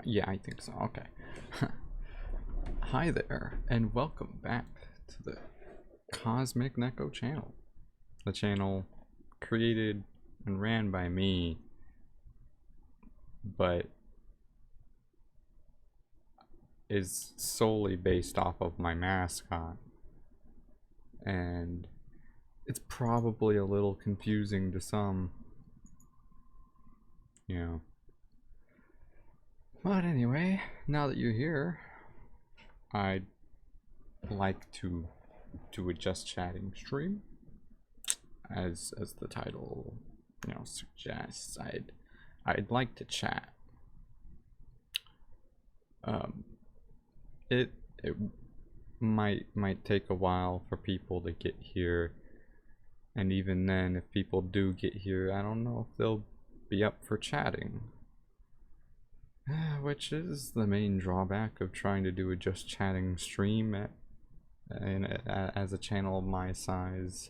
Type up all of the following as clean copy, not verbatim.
Yeah, I think so. Okay. Hi there, and welcome back to the Cosmic Neko channel. The channel created and ran by me, but is solely based off of my mascot. And it's probably a little confusing to some, you know. But anyway, now that you're here, I'd like to do a just chatting stream, as the title, suggests. I'd like to chat. Um, it might take a while for people to get here, and even then, if people do get here, I don't know if they'll be up for chatting. Which is the main drawback of trying to do a just chatting stream as a channel of my size.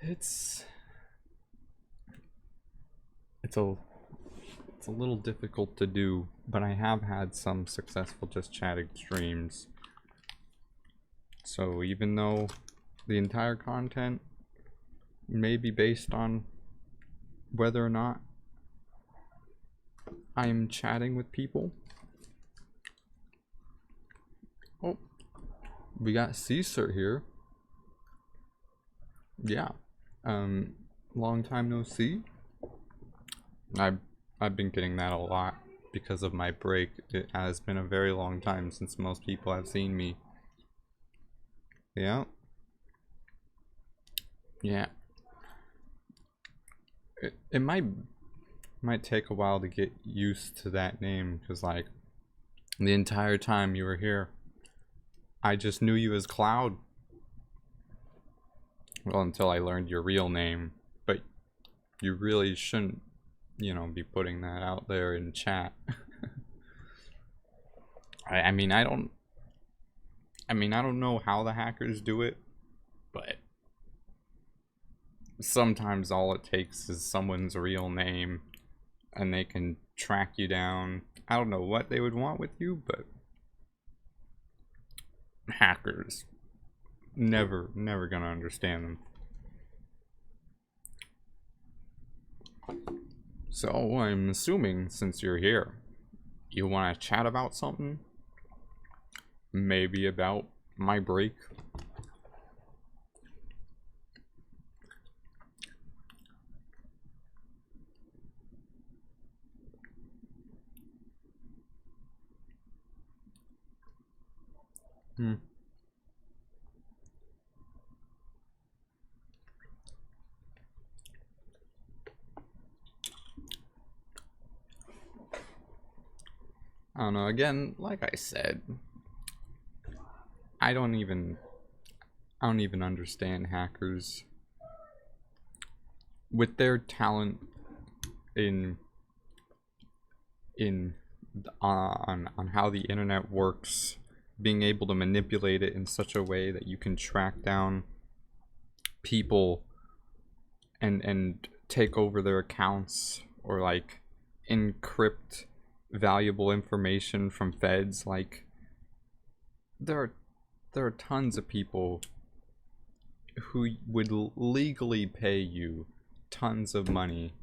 It's a little difficult to do, but I have had some successful just chatting streams. So even though the entire content may be based on whether or not I'm chatting with people. Oh, we got Caesar here. Yeah. Long time no see. I've been getting that a lot because of my break. It has been a very long time since most people have seen me. Yeah. Yeah. It might take a while to get used to that name, because like the entire time you were here, I just knew you as Cloud. Well, until I learned your real name, but you really shouldn't, be putting that out there in chat. I mean, I don't know how the hackers do it, but sometimes all it takes is someone's real name and they can track you down. I don't know what they would want with you, but hackers, never gonna understand them. So I'm assuming, since you're here, you want to chat about something? Maybe about my break? I don't know, again, like I said, I don't even understand hackers. With their talent in on how the internet works, being able to manipulate it in such a way that you can track down people and take over their accounts, or like encrypt valuable information from feds. Like there are tons of people who would legally pay you tons of money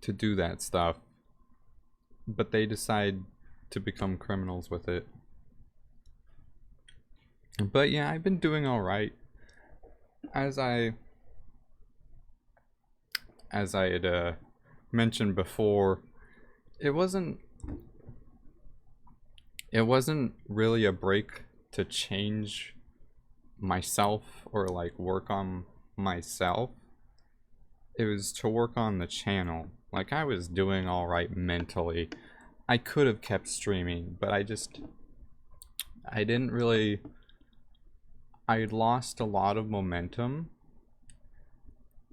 to do that stuff, but they decide to become criminals with it. But yeah, I've been doing all right. As I had mentioned before, it wasn't really a break to change myself or like work on myself. It was to work on the channel. Like, I was doing all right mentally. I could have kept streaming, but I didn't really. I had lost a lot of momentum,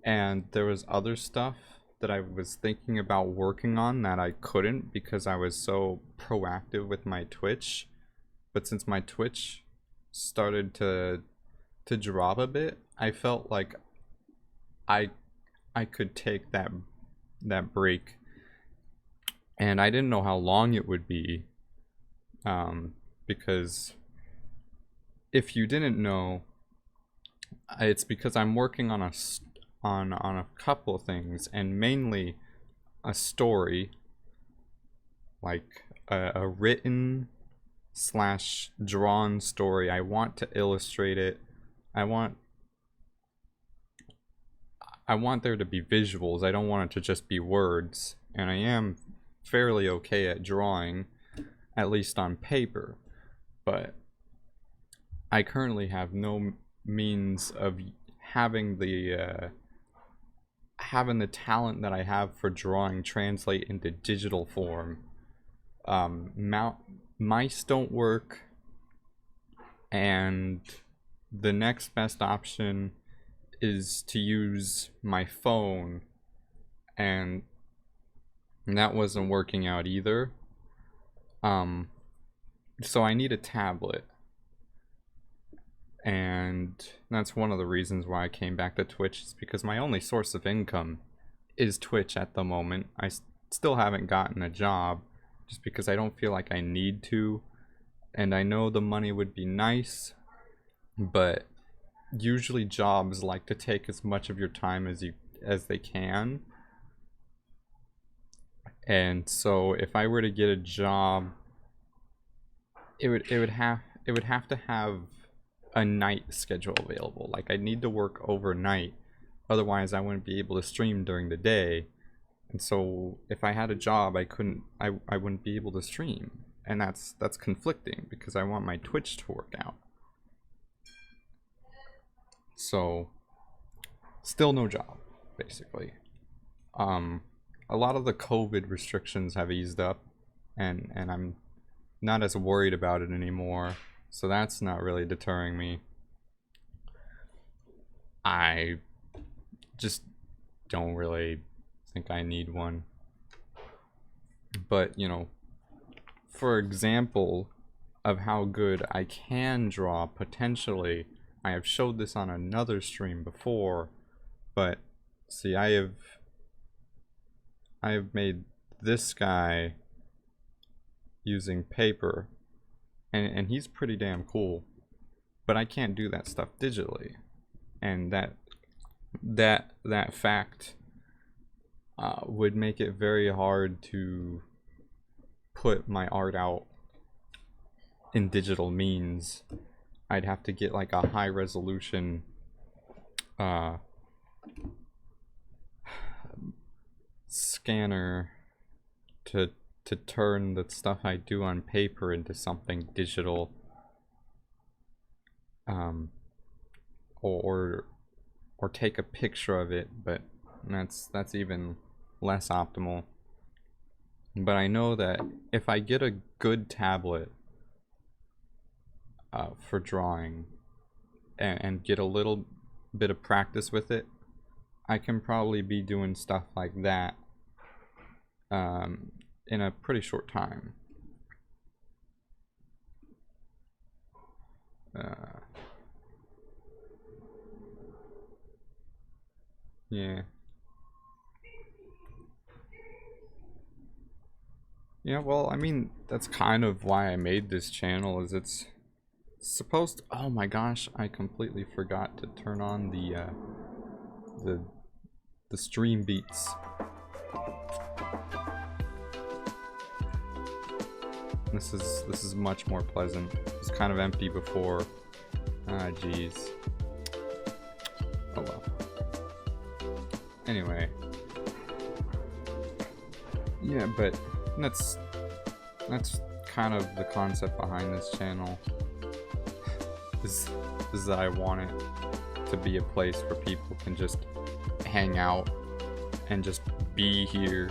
and there was other stuff that I was thinking about working on that I couldn't because I was so proactive with my Twitch. But since my Twitch started to drop a bit, I felt like I could take that break And I didn't know how long it would be, because if you didn't know, it's because I'm working on a couple of things, and mainly a story, like a written slash drawn story. I want to illustrate it. I want there to be visuals. I don't want it to just be words. And I am fairly okay at drawing, at least on paper. But I currently have no means of having the talent that I have for drawing translate into digital form. Mice don't work, and the next best option is to use my phone, and that wasn't working out either. So I need a tablet, and that's one of the reasons why I came back to Twitch, is because my only source of income is Twitch at the moment. I still haven't gotten a job, just because I don't feel like I need to, and I know the money would be nice, but usually jobs like to take as much of your time as they can. And so if I were to get a job, it would have to have a night schedule available. Like, I'd need to work overnight, otherwise I wouldn't be able to stream during the day. And so if I had a job, I wouldn't be able to stream, and that's conflicting, because I want my Twitch to work out. So still no job, basically. A lot of the COVID restrictions have eased up, and I'm not as worried about it anymore, so that's not really deterring me. I just don't really think I need one. But, you know, for example of how good I can draw potentially, I have showed this on another stream before, but see, I have made this guy using paper, and he's pretty damn cool, but I can't do that stuff digitally, and that fact would make it very hard to put my art out in digital means. I'd have to get like a high resolution scanner to turn the stuff I do on paper into something digital, or take a picture of it, but that's even less optimal. But I know that if I get a good tablet for drawing, and get a little bit of practice with it, I can probably be doing stuff like that in a pretty short time. Yeah. Yeah, well, I mean, that's kind of why I made this channel, is it's supposed to, oh my gosh, I completely forgot to turn on the stream beats. This is much more pleasant. It was kind of empty before. Ah, jeez. Oh well. Anyway. Yeah, but that's kind of the concept behind this channel. Is that I want it to be a place where people can just hang out and just be here,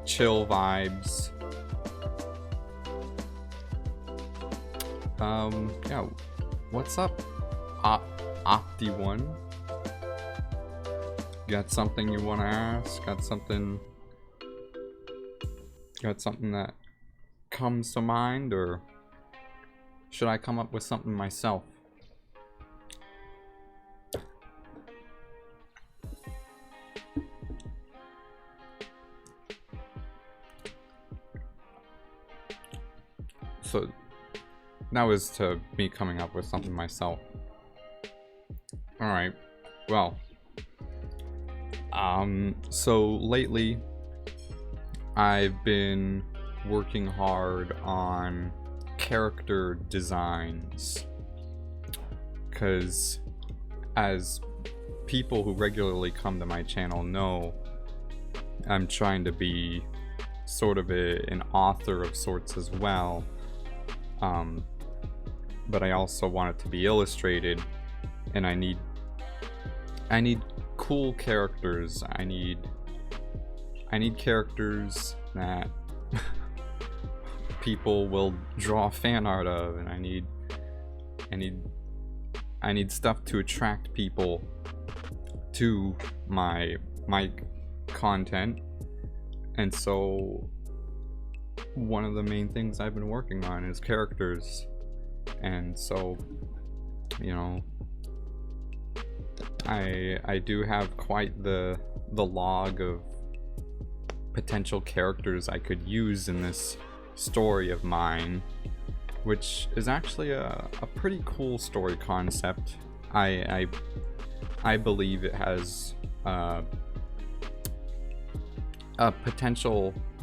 chill vibes. Yeah, what's up, Opti1? Got something you want to ask? Got something that comes to mind, or should I come up with something myself? so that was to me coming up with something myself. Alright, well, so lately I've been working hard on character designs, because as people who regularly come to my channel know, I'm trying to be sort of an author of sorts as well, but I also want it to be illustrated, and I need cool characters. I need characters that people will draw fan art of, and I need stuff to attract people to my content. And so one of the main things I've been working on is characters. And so, you know, I do have quite the log of potential characters I could use in this story of mine, which is actually a pretty cool story concept. I believe it has a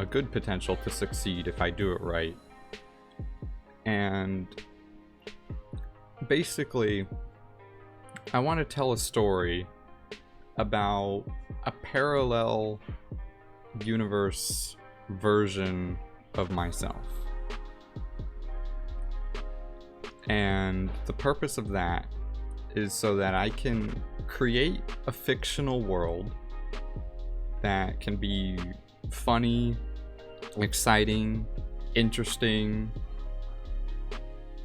good potential to succeed if I do it right. And basically, I want to tell a story about a parallel universe version of myself. And the purpose of that is so that I can create a fictional world that can be funny, exciting, interesting,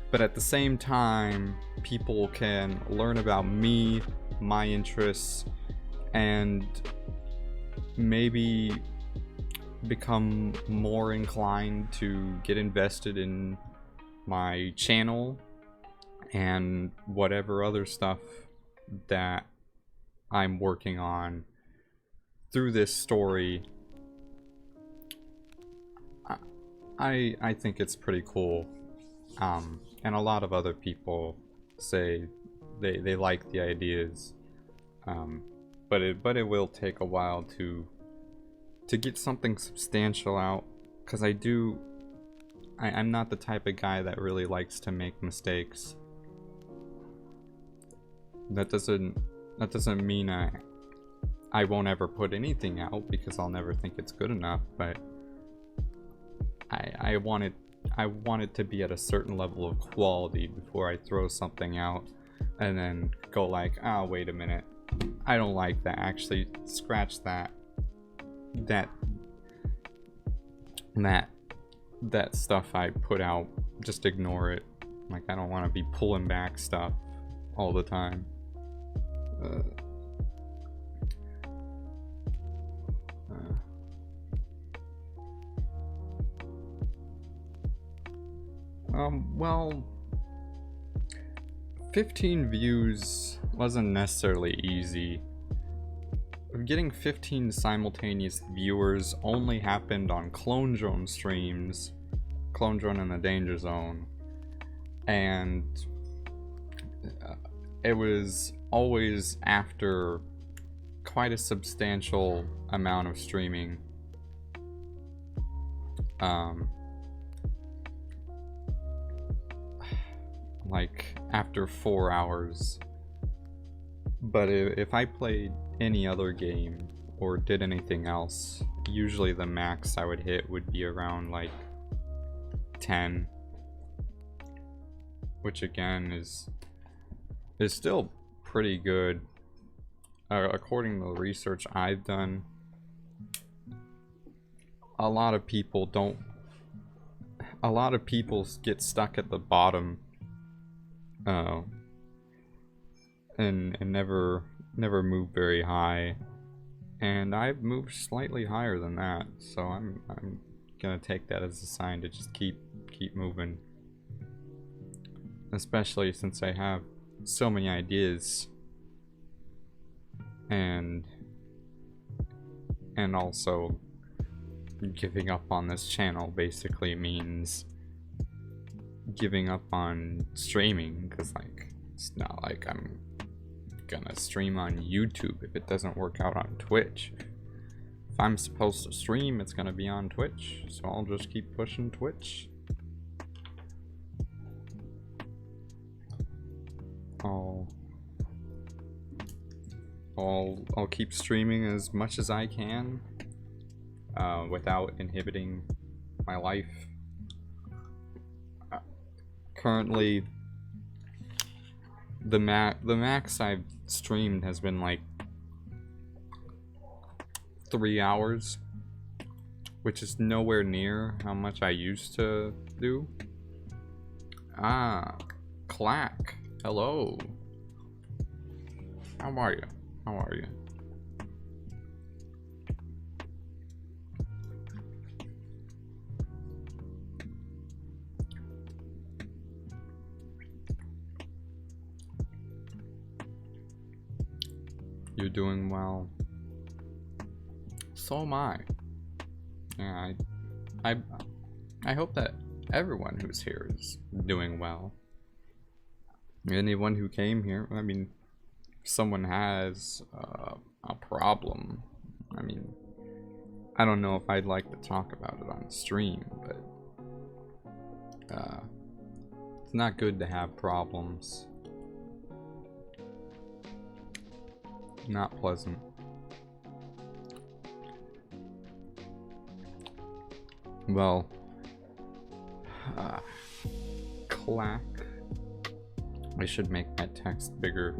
but at the same time, people can learn about me, my interests, and maybe become more inclined to get invested in my channel and whatever other stuff that I'm working on through this story. I think it's pretty cool, and a lot of other people say they like the ideas, but it will take a while to get something substantial out, because I'm not the type of guy that really likes to make mistakes. That doesn't mean I won't ever put anything out, because I'll never think it's good enough, but I want it to be at a certain level of quality before I throw something out and then go like, oh, wait a minute, I don't like that, actually scratch that stuff I put out, just ignore it. Like, I don't want to be pulling back stuff all the time. Well, 15 views wasn't necessarily easy. Getting 15 simultaneous viewers only happened on Clone Drone streams, Clone Drone in the Danger Zone, and it was always after quite a substantial amount of streaming. Like after 4 hours. But if I played any other game or did anything else, usually the max I would hit would be around like 10, which again is still pretty good. According to the research I've done, a lot of people get stuck at the bottom, and never move very high, and I've moved slightly higher than that, so I'm gonna take that as a sign to just keep moving, especially since I have so many ideas, and also giving up on this channel basically means giving up on streaming, because like it's not like I'm gonna stream on YouTube if it doesn't work out on Twitch. If I'm supposed to stream, it's gonna be on Twitch, so I'll just keep pushing Twitch. I'll keep streaming as much as I can without inhibiting my life. Currently, the max I've streamed has been like 3 hours, which is nowhere near how much I used to do. Clack, hello. How are you? How are you? You're doing well. So am I. Yeah, I hope that everyone who's here is doing well. Anyone who came here, I mean, if someone has a problem, I mean, I don't know if I'd like to talk about it on stream, but it's not good to have problems. Not pleasant. Well, clack. I should make that text bigger.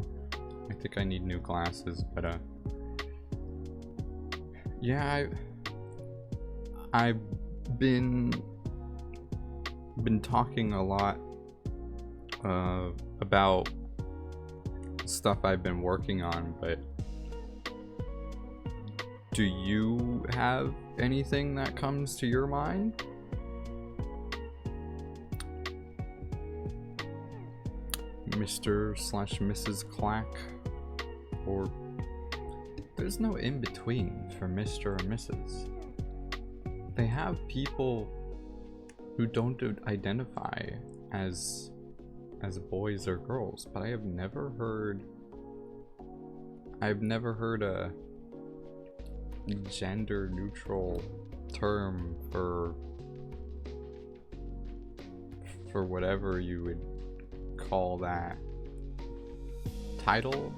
I think I need new glasses, but yeah, I've been talking a lot about stuff I've been working on, but do you have anything that comes to your mind? Mr/Mrs. Clack, or there's no in between for Mr. or Mrs. They have people who don't identify as boys or girls, but I've never heard a gender neutral term for whatever you would call that. Title?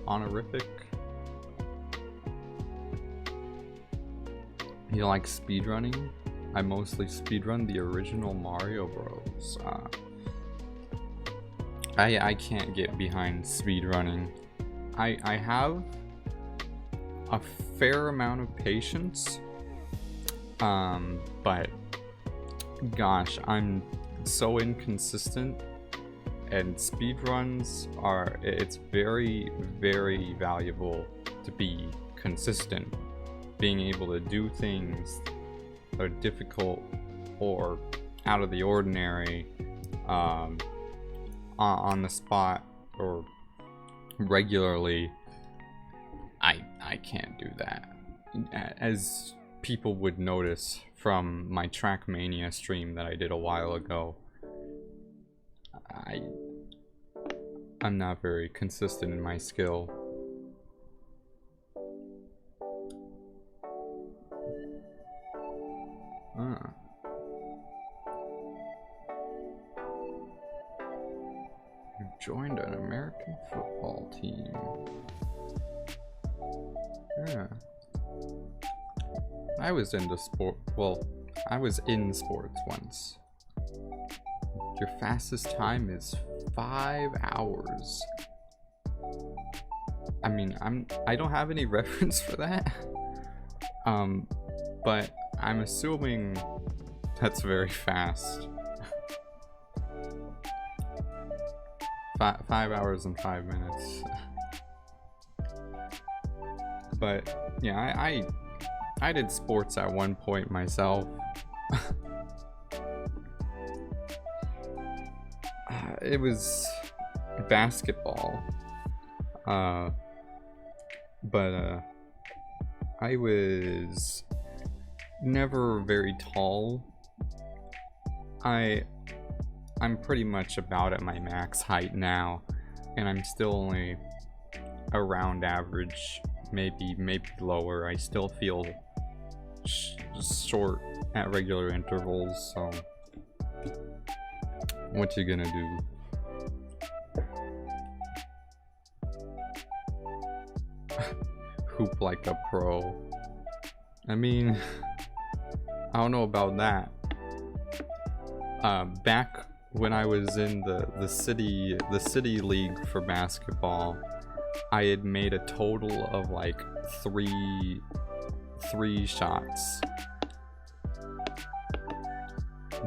Honorific? You like speedrunning? I mostly speedrun the original Mario Bros. I can't get behind speedrunning. I have a fair amount of patience, but gosh, I'm so inconsistent, and speedruns it's very, very valuable to be consistent, being able to do things that are difficult or out of the ordinary on the spot or regularly. I can't do that, as people would notice from my Trackmania stream that I did a while ago. I'm not very consistent in my skill. You joined an American football team. Yeah. I was into sport. Well, I was in sports once. Your fastest time is 5 hours. I mean, I don't have any reference for that. But I'm assuming that's very fast. 5 hours and 5 minutes. But yeah, I did sports at one point myself. It was basketball. But I was never very tall. I I'm pretty much about at my max height now, and I'm still only around average, maybe lower. I still feel short at regular intervals, so what you gonna do? Hoop like a pro. I mean, I don't know about that. Back when I was in the city league for basketball, I had made a total of like three shots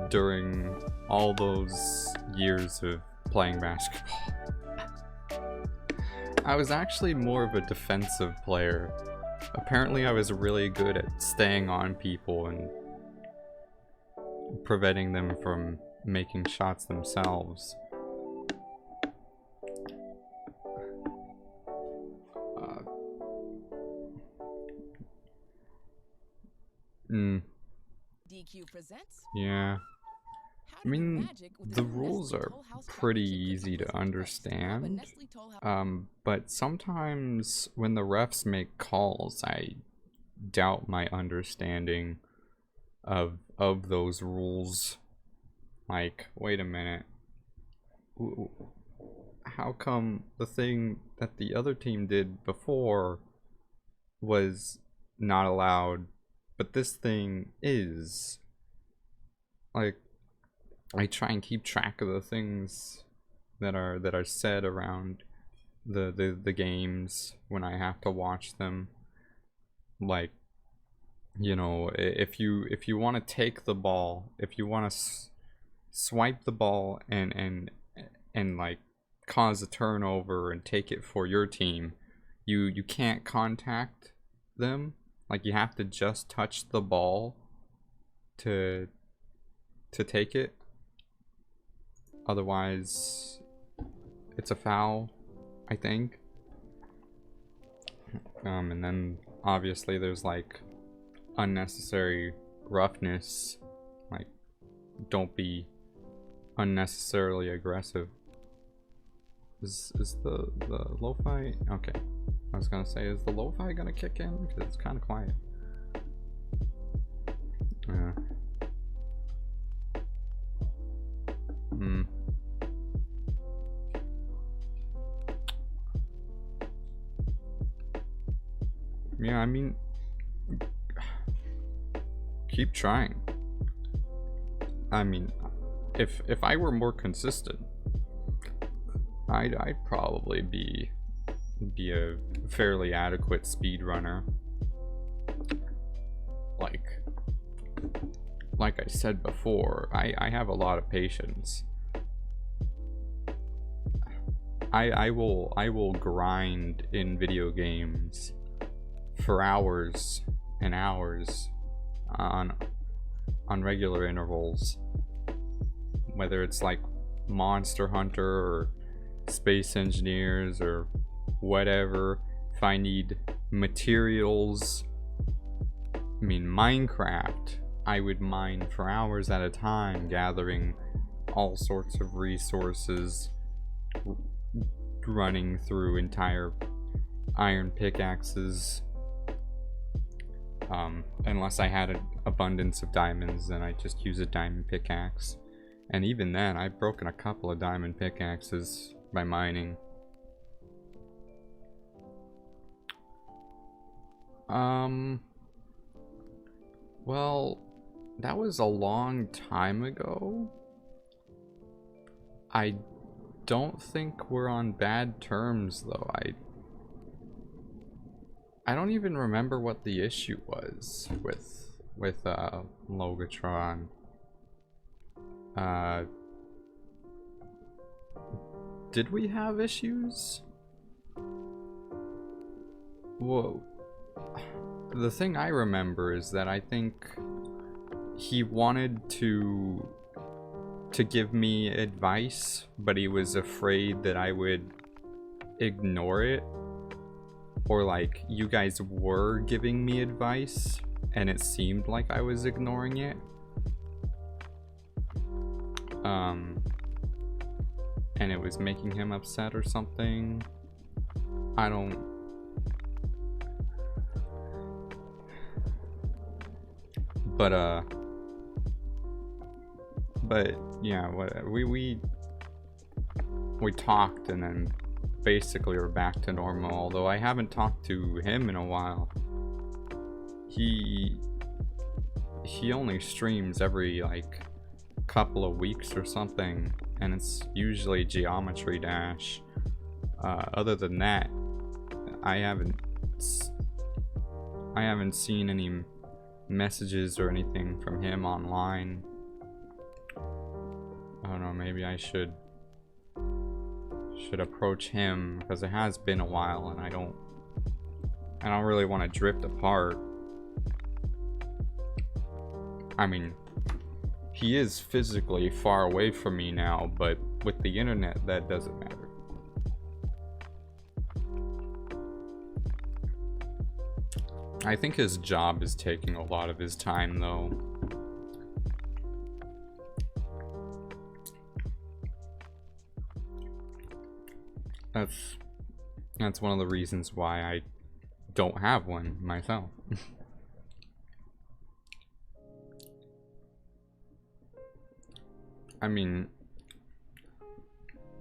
during all those years of playing basketball. I was actually more of a defensive player. Apparently I was really good at staying on people and preventing them from making shots themselves. DQ presents. Yeah. I mean, the rules are pretty easy to understand, but sometimes when the refs make calls, I doubt my understanding of those rules. Like, wait a minute, how come the thing that the other team did before was not allowed, but this thing is? Like, I try and keep track of the things that are said around the games when I have to watch them. Like, you know, if you want to take the ball, if you want to swipe the ball and like cause a turnover and take it for your team, you can't contact them. Like, you have to just touch the ball to take it. Otherwise, it's a foul, I think. And then obviously there's like unnecessary roughness. Like, don't be unnecessarily aggressive. Is the lo-fi? Okay. I was gonna say, is the lo-fi gonna kick in? Because it's kind of quiet. Yeah. Yeah, I mean, keep trying. I mean, if I were more consistent, I'd probably be a fairly adequate speedrunner. Like I said before, I have a lot of patience. I will grind in video games for hours and hours on regular intervals, whether it's like Monster Hunter or Space Engineers or whatever. If I need materials, I mean, Minecraft, I would mine for hours at a time, gathering all sorts of resources, running through entire iron pickaxes. Unless I had an abundance of diamonds, then I just use a diamond pickaxe. And even then, I've broken a couple of diamond pickaxes by mining. Well, that was a long time ago. I don't think we're on bad terms, though. I don't even remember what the issue was with Logatron. Did we have issues? Whoa. The thing I remember is that I think he wanted to give me advice, but he was afraid that I would ignore it. Or like, you guys were giving me advice and it seemed like I was ignoring it. and it was making him upset or something. I don't... But yeah, we talked, and then basically we're back to normal. Although I haven't talked to him in a while. He only streams every like couple of weeks or something, and it's usually Geometry Dash. Other than that, I haven't seen any messages or anything from him online. I don't know, maybe I should approach him, because it has been a while and I don't really want to drift apart. I mean, he is physically far away from me now, but with the internet that doesn't matter. I think his job is taking a lot of his time though. That's one of the reasons why I don't have one myself. I mean,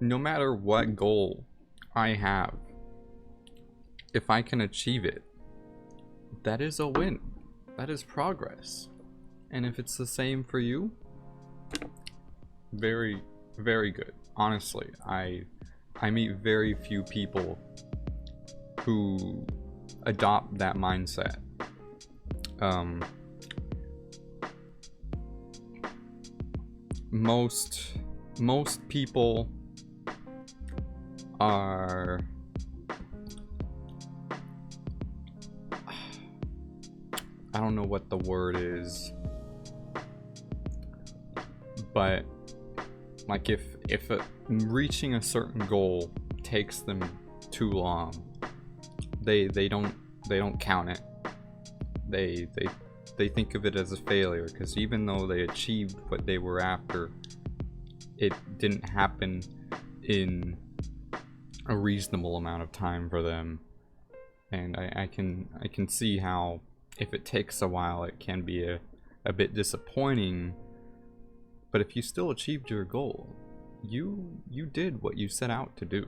no matter what goal I have, if I can achieve it, that is a win. That is progress. And if it's the same for you, very, very good. Honestly, I meet very few people who adopt that mindset. Most people are, I don't know what the word is, but like if reaching a certain goal takes them too long, they don't count it. They think of it as a failure, because even though they achieved what they were after, it didn't happen in a reasonable amount of time for them. And I can see how if it takes a while it can be a bit disappointing, but if you still achieved your goal, you did what you set out to do.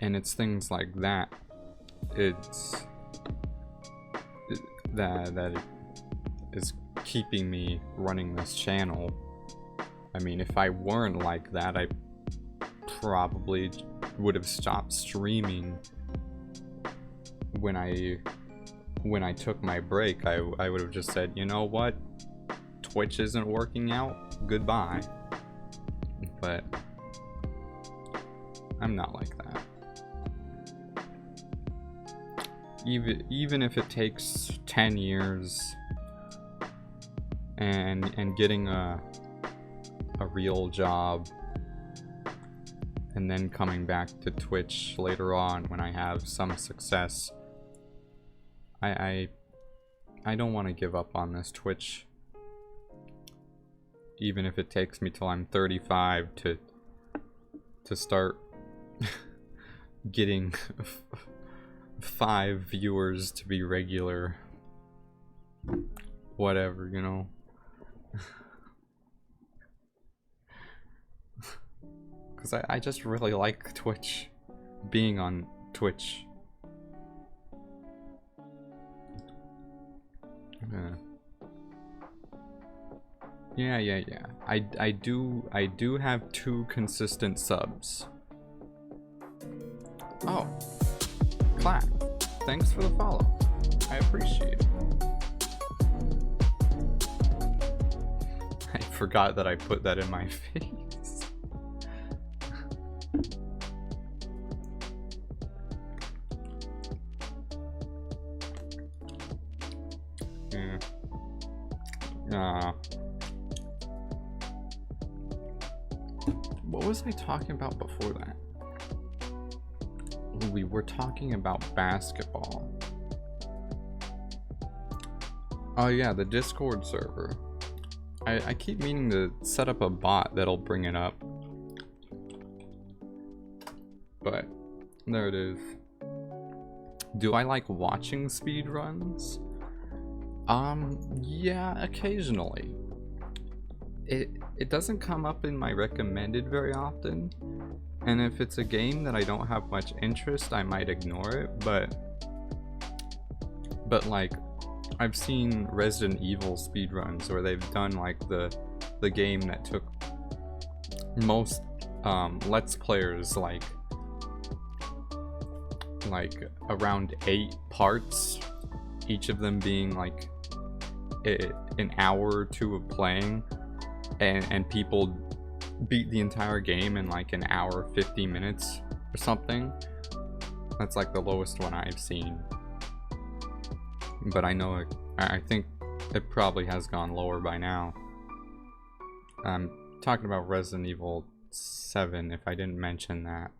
And it's things like that, that is keeping me running this channel. I mean, if I weren't like that, I probably would have stopped streaming when I took my break. I would have just said, you know what, Twitch isn't working out, goodbye. But I'm not like that. Even if it takes 10 years and getting a real job and then coming back to Twitch later on when I have some success, I don't want to give up on this Twitch, even if it takes me till I'm 35 to start getting 5 viewers to be regular. Whatever, you know. Because I just really like Twitch, being on Twitch. Yeah. I do have 2 consistent subs. Oh, Clap, thanks for the follow. I appreciate it. I forgot that I put that in my face. Yeah. What was I talking about before that? We were talking about basketball. Oh yeah, the Discord server. I keep meaning to set up a bot that'll bring it up. But there it is. Do I like watching speedruns? Yeah, occasionally. It doesn't come up in my recommended very often. And if it's a game that I don't have much interest, I might ignore it, but like I've seen Resident Evil speedruns where they've done like the game that took most Let's Players like around 8 parts, each of them being like an hour or 2 of playing, and people beat the entire game in like an hour 50 minutes or something. That's like the lowest one I've seen, but I know I think it probably has gone lower by now. I'm talking about Resident Evil 7, if I didn't mention that.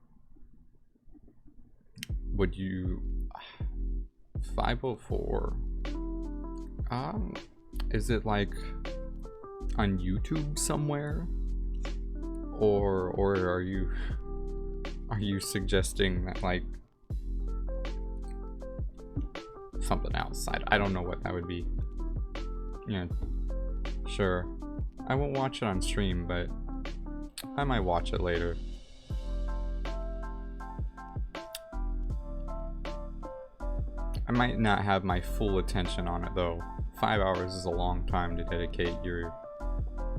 Would you 504, is it like on YouTube somewhere, or are you suggesting that like something else? I don't know what that would be. Yeah, sure, I won't watch it on stream, but I might watch it later. I might not have my full attention on it though. 5 hours is a long time to dedicate your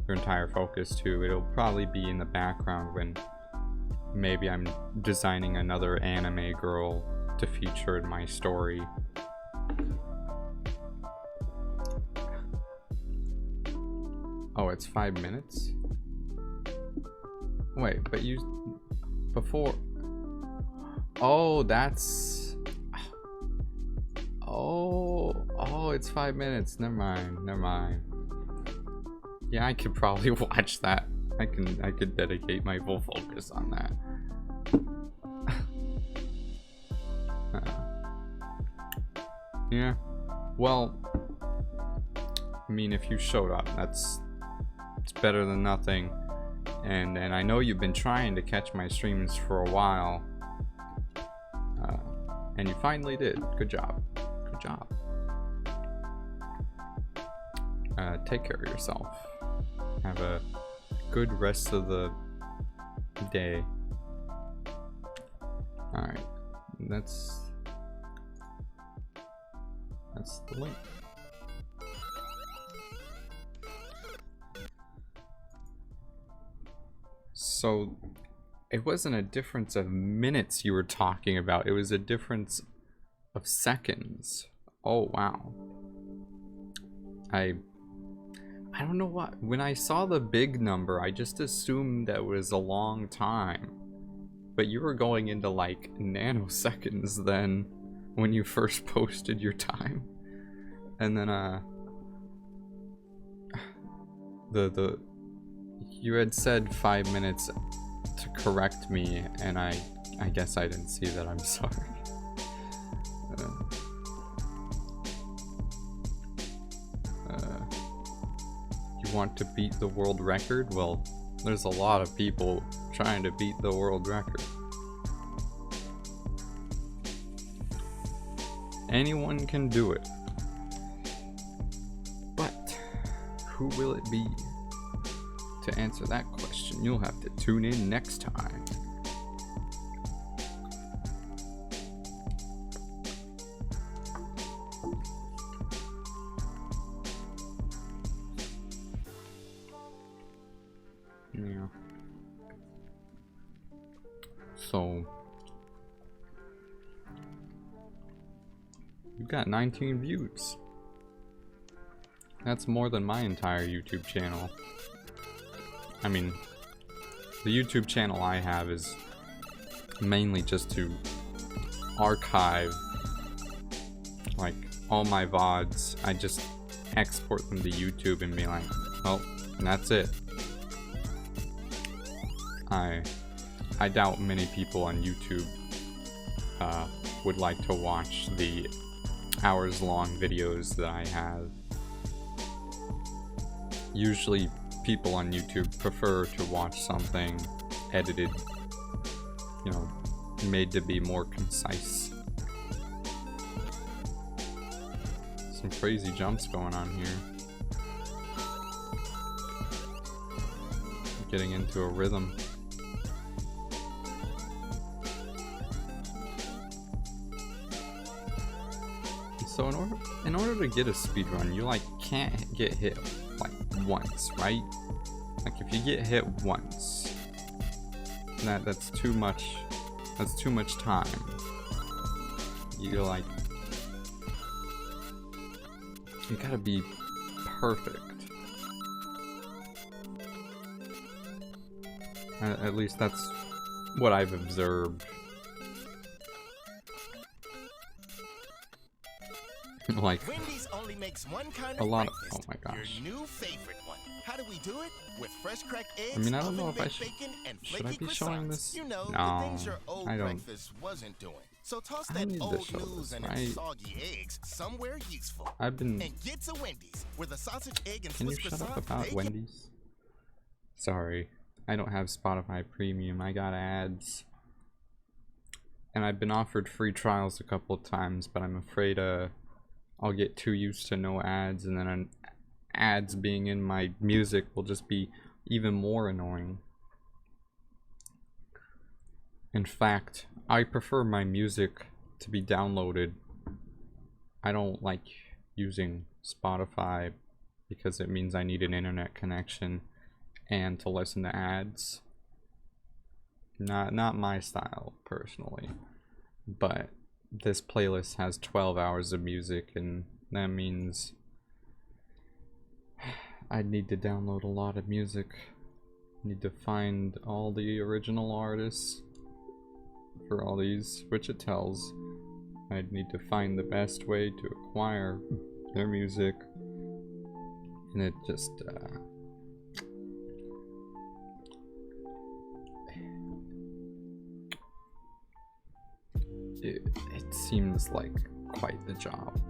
entire focus to. It'll probably be in the background when maybe I'm designing another anime girl to feature in my story. Oh, it's 5 minutes? Wait, but you... before... Oh, that's... Oh, it's 5 minutes. Never mind. Yeah, I could probably watch that. I could dedicate my full focus on that. Yeah. Well, I mean, if you showed up, it's better than nothing. And I know you've been trying to catch my streams for a while. And you finally did. Good job. Good job. Take care of yourself. Have a good rest of the day. Alright. That's the link. So it wasn't a difference of minutes you were talking about, it was a difference of seconds. Oh wow. I don't know what, when I saw the big number I just assumed that was a long time, but you were going into like nanoseconds then when you first posted your time. And then you had said 5 minutes to correct me, and I guess I didn't see that. I'm sorry. You want to beat the world record? Well, there's a lot of people trying to beat the world record. Anyone can do it. But who will it be? To answer that question, you'll have to tune in next time. Yeah. So you've got 19 views. That's more than my entire YouTube channel. I mean, the YouTube channel I have is mainly just to archive like all my VODs. I just export them to YouTube and be like, well, and that's it. I doubt many people on YouTube would like to watch the hours-long videos that I have. usually people on YouTube prefer to watch something edited, you know, made to be more concise. Some crazy jumps going on here. Getting into a rhythm. So in order to get a speedrun, you like can't get hit like once, right? Like if you get hit once, that's too much. That's too much time. You're like, you gotta be perfect. At least that's what I've observed. Like Wendy's only makes one kind a of lot of, breakfast. oh my gosh. Your new favorite one. How do we do it? With fresh cracked eggs, I mean, I don't know if I oven-baked should. bacon, and Should I flaky be showing croissants. this? You know, No, the things your old I don't. breakfast wasn't doing. So toss I that need to old show news this, and right? its soggy eggs somewhere useful. I've been. And get to Wendy's, where the sausage, egg, and Can you Swiss shut up croissant about bacon. Wendy's? Sorry, I don't have Spotify Premium. I got ads, and I've been offered free trials a couple of times, but I'm afraid I'll get too used to no ads, and then ads being in my music will just be even more annoying. In fact, I prefer my music to be downloaded. I don't like using Spotify because it means I need an internet connection and to listen to ads. Not my style personally, but this playlist has 12 hours of music, and that means I need to download a lot of music. I need to find all the original artists for all these, which it tells. I need to find the best way to acquire their music, and it just it seems like quite the job.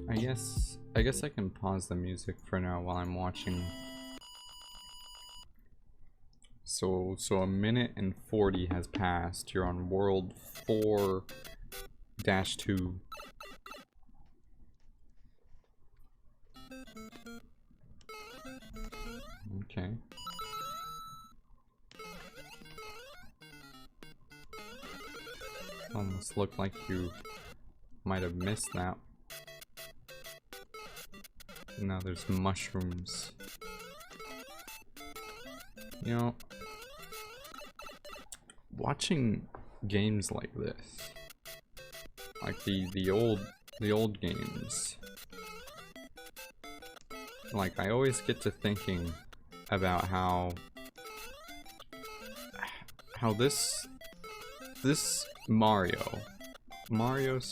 I guess I can pause the music for now while I'm watching. So a minute and 40 has passed. You're on world 4-2. Okay. Almost looked like you might have missed that. Now there's mushrooms. You know, watching games like this, like the old games, like I always get to thinking about how this Mario Bros,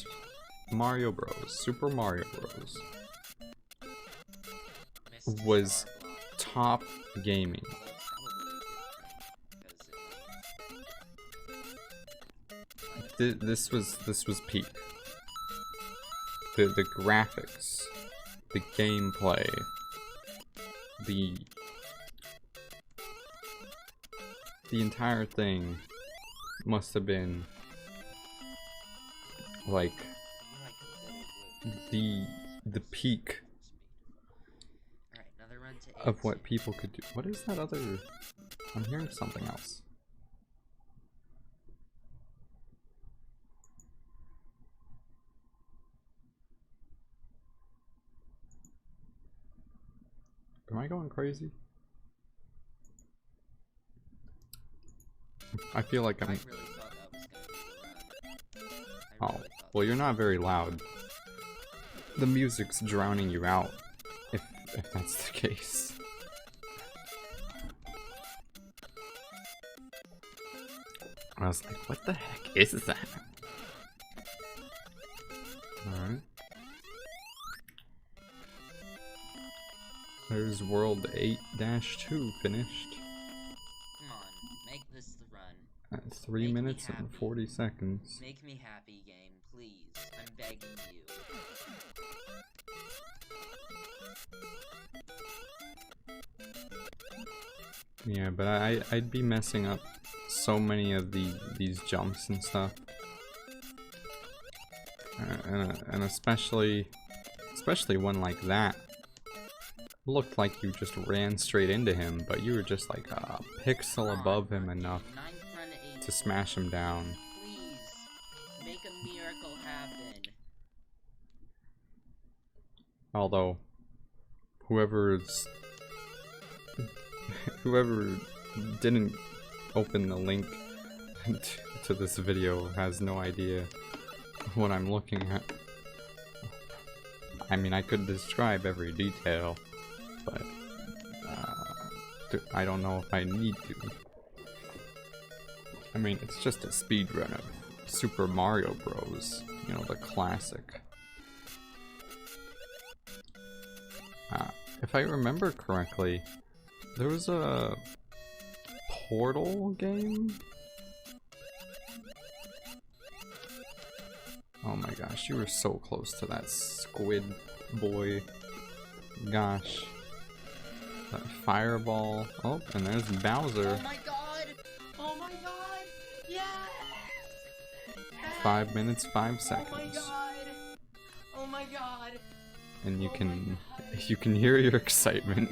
Super Mario Bros was top gaming. This was peak. The graphics, the gameplay, the entire thing must have been like the peak of what people could do. What is that other? I'm hearing something else. Am I going crazy? I feel like I'm... Oh, well, you're not very loud. The music's drowning you out, if that's the case. I was like, what the heck is that? Alright. There's World 8-2 finished. Come on, make this the run. At 3 minutes and 40 seconds. Make me happy, game, please. I'm begging you. Yeah, but I'd be messing up so many of these jumps and stuff, and especially one like that. Looked like you just ran straight into him, but you were just like a pixel above him enough to smash him down. Please, make a miracle happen. Although, whoever didn't open the link to this video has no idea what I'm looking at. I mean, I could describe every detail, but I don't know if I need to. I mean, it's just a speedrun of Super Mario Bros. You know, the classic. If I remember correctly, there was a Portal game? Oh my gosh, you were so close to that squid boy. Gosh. That fireball. Oh, and there's Bowser. Oh my god! Oh my god! Yes! 5 minutes, 5 Oh my seconds. god! Oh my god! And you can hear your excitement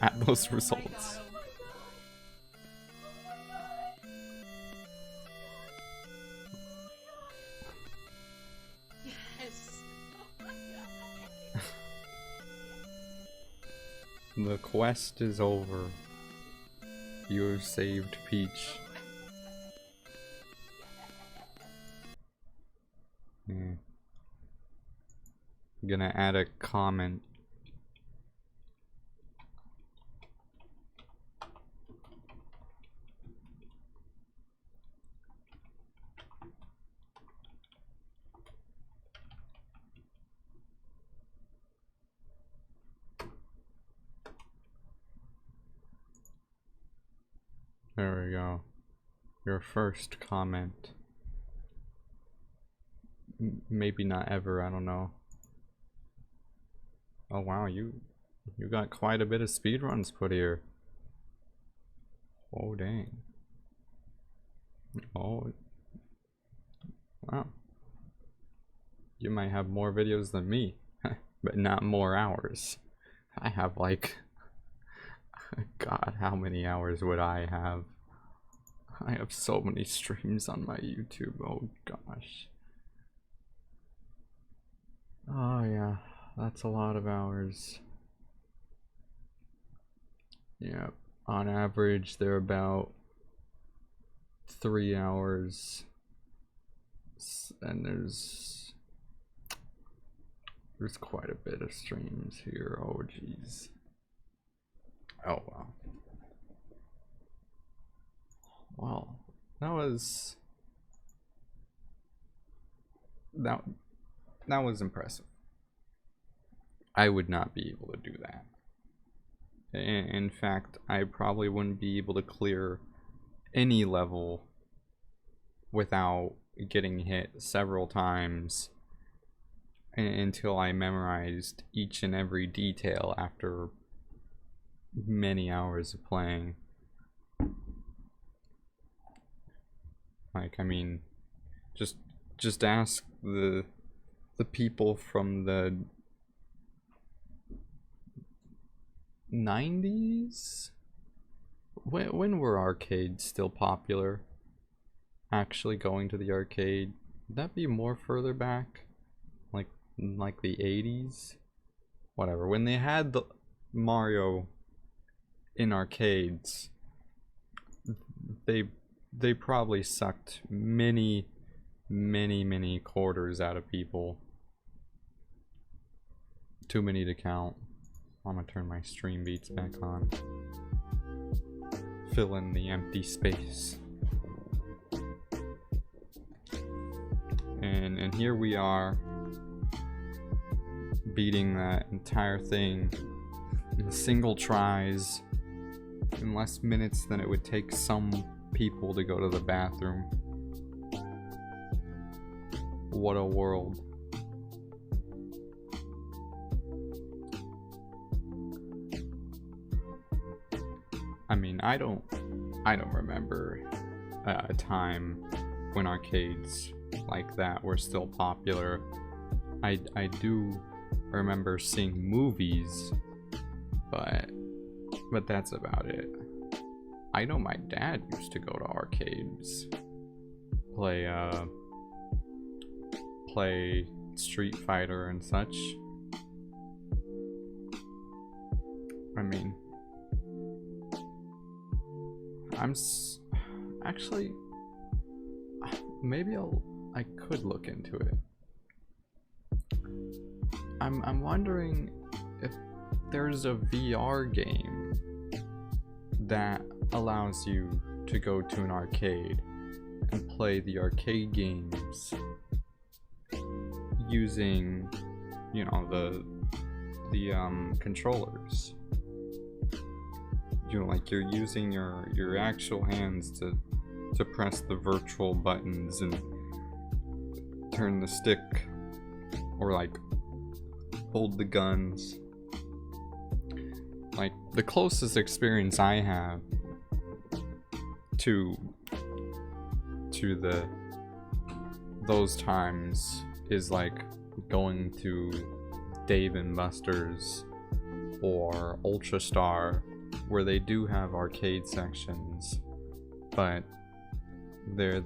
at those results. Yes! The quest is over. You have saved Peach. I'm gonna add a comment. There we go. Your first comment. Maybe not ever, I don't know. Oh wow, you got quite a bit of speedruns put here. Oh dang. Oh wow. You might have more videos than me, but not more hours. I have like God, how many hours would I have? I have so many streams on my YouTube. Oh gosh. Oh yeah, that's a lot of hours. Yeah, on average they're about 3 hours, and there's quite a bit of streams here. Oh geez. Oh wow. Wow, that was impressive. I would not be able to do that. In fact, I probably wouldn't be able to clear any level without getting hit several times until I memorized each and every detail after many hours of playing. Like, I mean, just ask the people from the 90s? When were arcades still popular? Actually going to the arcade? Would that be more further back? Like the 80s? Whatever. When they had the Mario in arcades, they probably sucked many quarters out of people. Too many to count. I'm gonna turn my stream beats back on. Fill in the empty space. And here we are, beating that entire thing in single tries in less minutes than it would take some people to go to the bathroom. What a world. I mean, I don't remember a time when arcades like that were still popular. I do remember seeing movies, but that's about it. I know my dad used to go to arcades, play Street Fighter and such. I mean, actually, maybe I could look into it. I'm wondering if there's a VR game that allows you to go to an arcade and play the arcade games using, you know, the controllers. You know, like you're using your actual hands to press the virtual buttons and turn the stick, or like hold the guns. Like the closest experience I have to those times is like going to Dave and Buster's or Ultra Star, where they do have arcade sections, but they're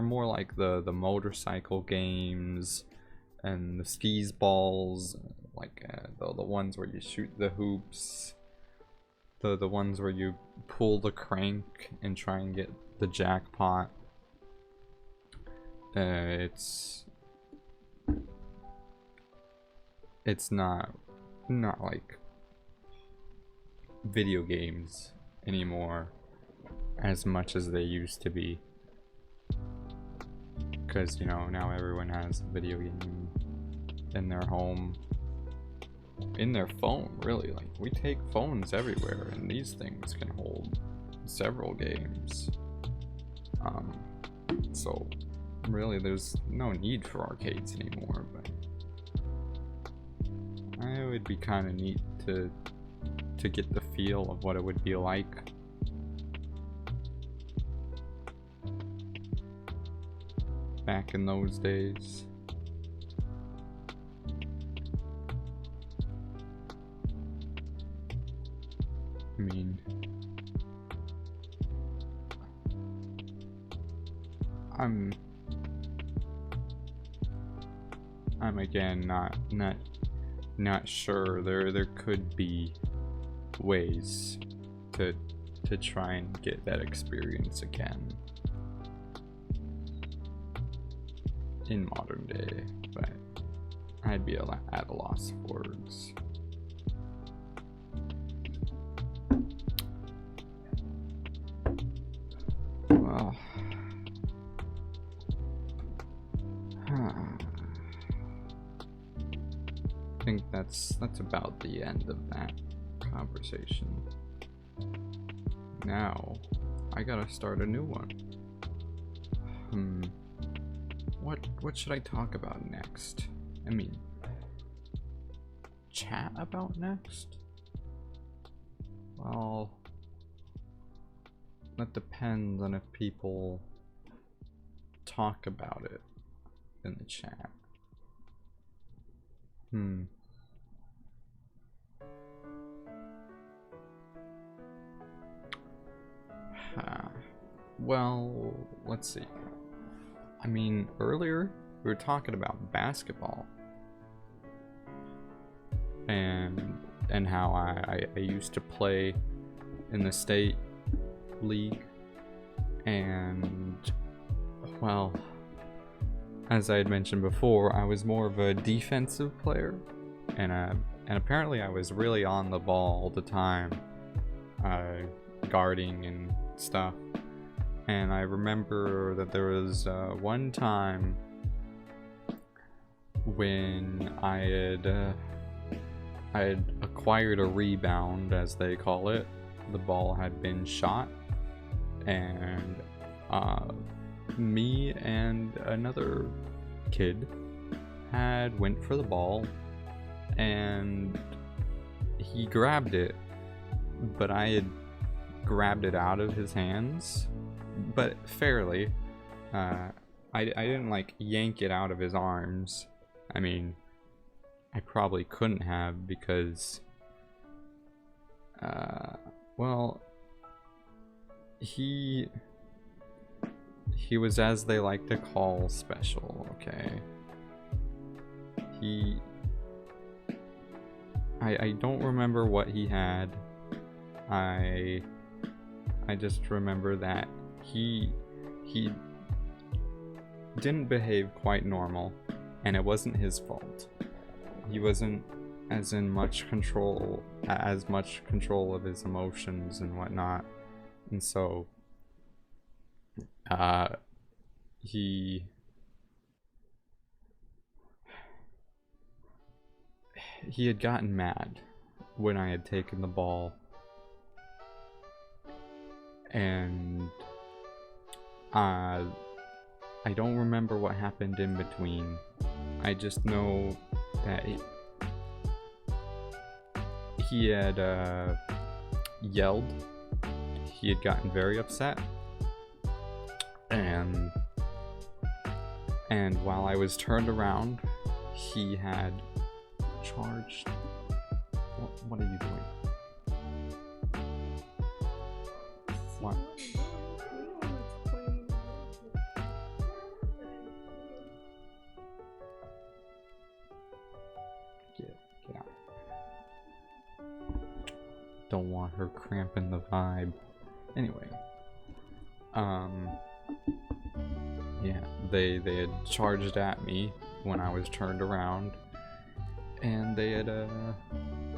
more like the motorcycle games and the skis balls, like the ones where you shoot the hoops, the ones where you pull the crank and try and get the jackpot. It's not like video games anymore as much as they used to be, because, you know, now everyone has a video game in their home, in their phone, really. Like, we take phones everywhere, and these things can hold several games. So really there's no need for arcades anymore, but it would be kind of neat to get the feel of what it would be like. Back in those days. I mean, I'm again not sure. There could be ways to try and get that experience again in modern day, but I'd be at a loss of words. Well, I think that's about the end of that conversation. Now I gotta start a new one. What should I talk about next? I mean, chat about next? Well, that depends on if people talk about it in the chat. Well, let's see. I mean, earlier we were talking about basketball and how I used to play in the state league, and well, as I had mentioned before, I was more of a defensive player, and apparently I was really on the ball all the time, guarding and stuff. And I remember that there was one time when I had acquired a rebound, as they call it. The ball had been shot, and me and another kid went for the ball, and he grabbed it but I had grabbed it out of his hands, but fairly. I didn't like yank it out of his arms. I mean, I probably couldn't have because, well, he was, as they like to call, special, okay? I don't remember what he had. I just remember that he didn't behave quite normal, and it wasn't his fault. He wasn't as much control of his emotions and whatnot, and so he had gotten mad when I had taken the ball, and I don't remember what happened in between. I just know that he had yelled. He had gotten very upset, and while I was turned around, he had charged. What are you doing? What? Get out. Don't want her cramping the vibe. Anyway, yeah, they had charged at me when I was turned around, and they had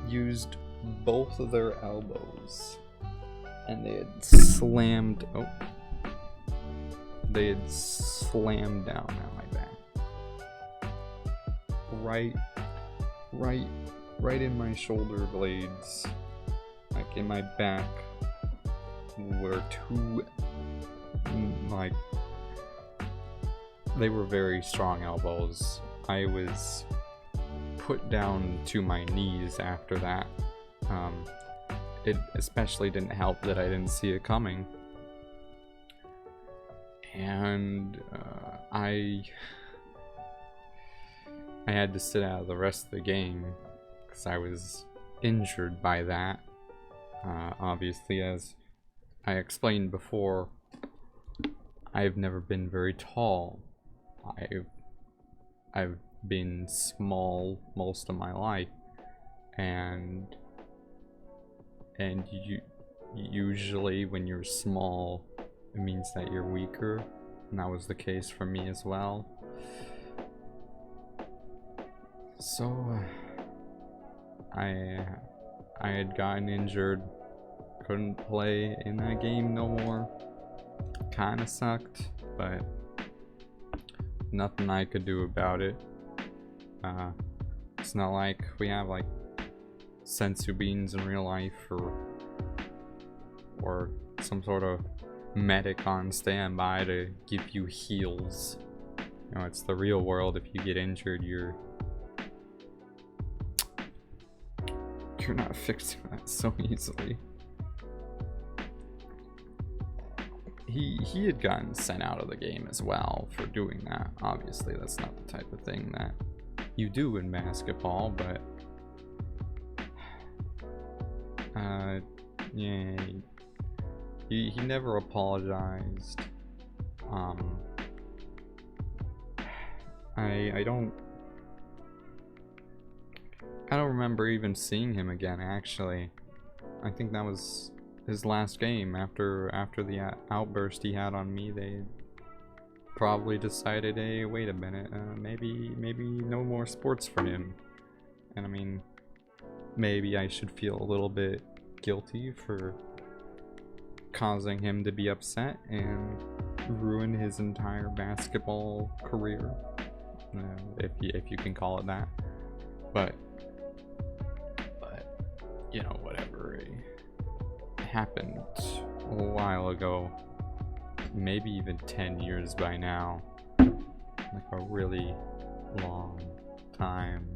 used both of their elbows, and they had slammed down on my back, right in my shoulder blades, like in my back were two, like, they were very strong elbows. I was put down to my knees after that. It especially didn't help that I didn't see it coming, and I had to sit out the rest of the game because I was injured by that. Obviously, as I explained before, I've never been very tall. I've been small most of my life, and usually when you're small, it means that you're weaker, and that was the case for me as well. So I had gotten injured, couldn't play in that game no more. Kinda sucked, but nothing I could do about it. It's not like we have like sensu beans in real life, or some sort of medic on standby to give you heals. You know, it's the real world. If you get injured, you're not fixing that so easily. He had gotten sent out of the game as well for doing that. Obviously, that's not the type of thing that you do in basketball, but yeah, he never apologized. I don't remember even seeing him again, actually. I think that was his last game. After the outburst he had on me, they probably decided, hey, wait a minute, maybe no more sports for him. And I mean, maybe I should feel a little bit guilty for causing him to be upset and ruin his entire basketball career, if you can call it that. But you know, whatever. It happened a while ago, maybe even 10 years by now, like a really long time.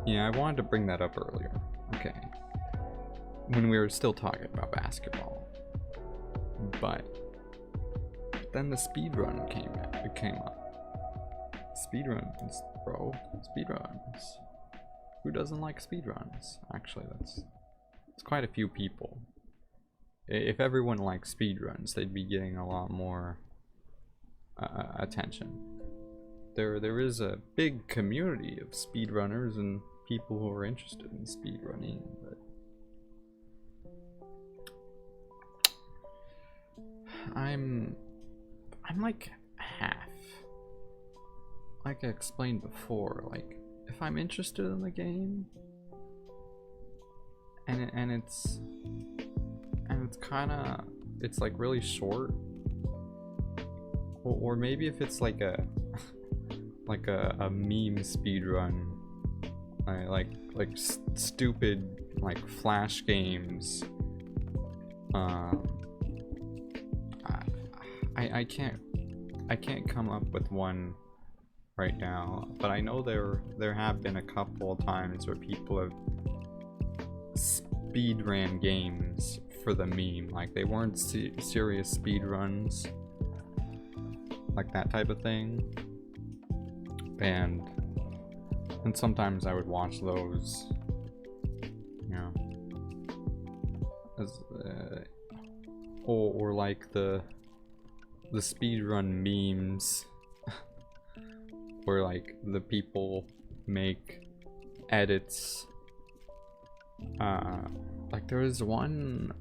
Yeah, I wanted to bring that up earlier. Okay. When we were still talking about basketball. But then the speedrun came up. Speedruns, bro. Speedruns. Who doesn't like speedruns? Actually, it's quite a few people. If everyone liked speedruns, they'd be getting a lot more attention. There is a big community of speedrunners and people who are interested in speedrunning, but I'm like half. Like I explained before, like if I'm interested in the game and it's kind of, it's like really short, or maybe if it's like a meme speedrun, like stupid like flash games. I can't come up with one right now, but I know there have been a couple of times where people have speedran games for the meme. Like they weren't serious speedruns, like that type of thing. And sometimes I would watch those, you know, as or like the speedrun memes where like the people make edits. Like there was one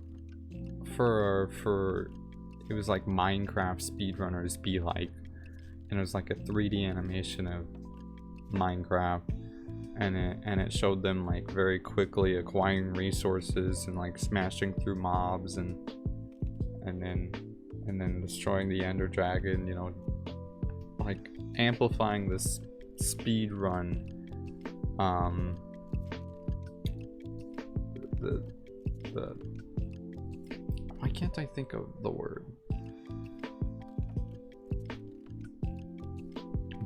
for it was like Minecraft speedrunners be like, and it was like a 3D animation of Minecraft, and it showed them like very quickly acquiring resources and like smashing through mobs and then destroying the Ender Dragon, you know, like amplifying this speed run. The why can't I think of the word?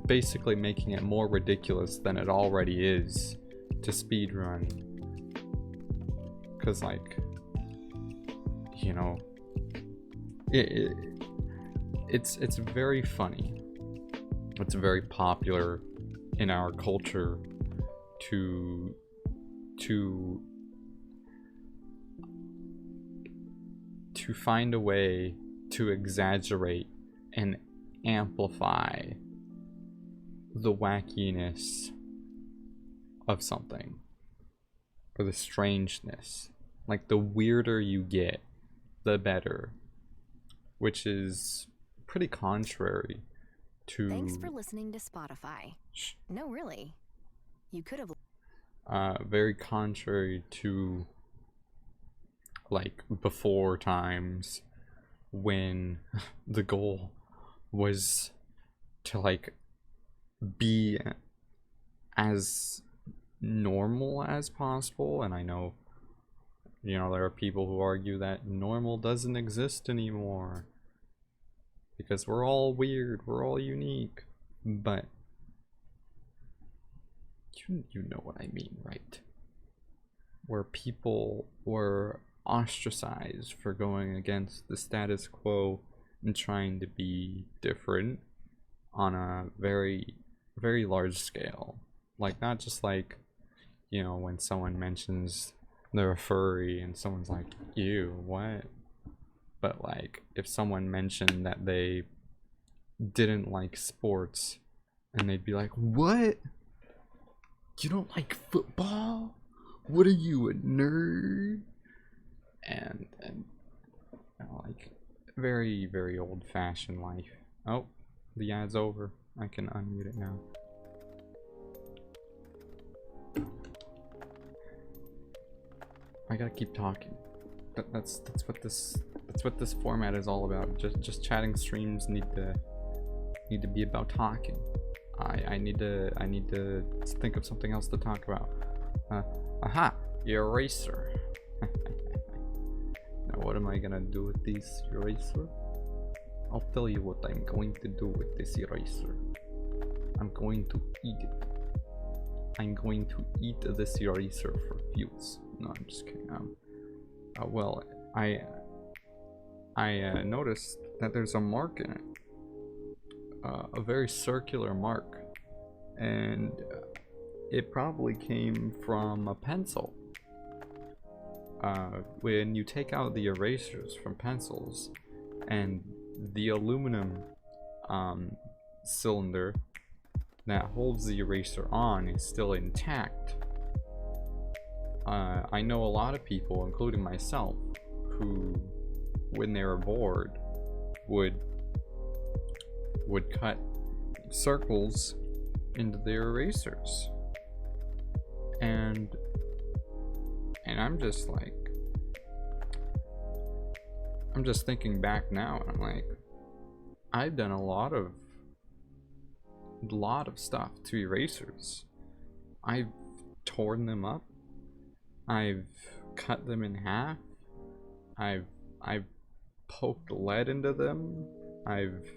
Basically making it more ridiculous than it already is to speedrun, because like, you know, it's very funny, it's very popular in our culture to find a way to exaggerate and amplify the wackiness of something, or the strangeness. Like the weirder you get, the better, which is pretty contrary to... Thanks for listening to Spotify. No, really. You could have... very contrary to like before times when the goal was to like be as normal as possible. And I know, you know, there are people who argue that normal doesn't exist anymore because we're all weird, we're all unique, but you know what I mean, right? Where people were ostracized for going against the status quo and trying to be different on a very, very large scale. Like, not just like, you know, when someone mentions they're a furry and someone's like, ew, what? But like, if someone mentioned that they didn't like sports and they'd be like, what? You don't like football? What are you, a nerd? And you know, like, very, very old-fashioned life. Oh, the ad's over. I can unmute it now. I gotta keep talking. That's what this format is all about. Just chatting streams need to be about talking. I need to think of something else to talk about. Aha! Eraser. Now what am I gonna do with this eraser? I'll tell you what I'm going to do with this eraser. I'm going to eat it. I'm going to eat this eraser for fuels. No, I'm just kidding. Well, I noticed that there's a mark in it. A very circular mark. And it probably came from a pencil. When you take out the erasers from pencils and the aluminum cylinder that holds the eraser on is still intact, I know a lot of people, including myself, who, when they were bored, would cut circles into their erasers, and I'm just like, I'm just thinking back now, and I'm like, I've done a lot of stuff to erasers. I've torn them up, I've cut them in half, I've poked lead into them, I've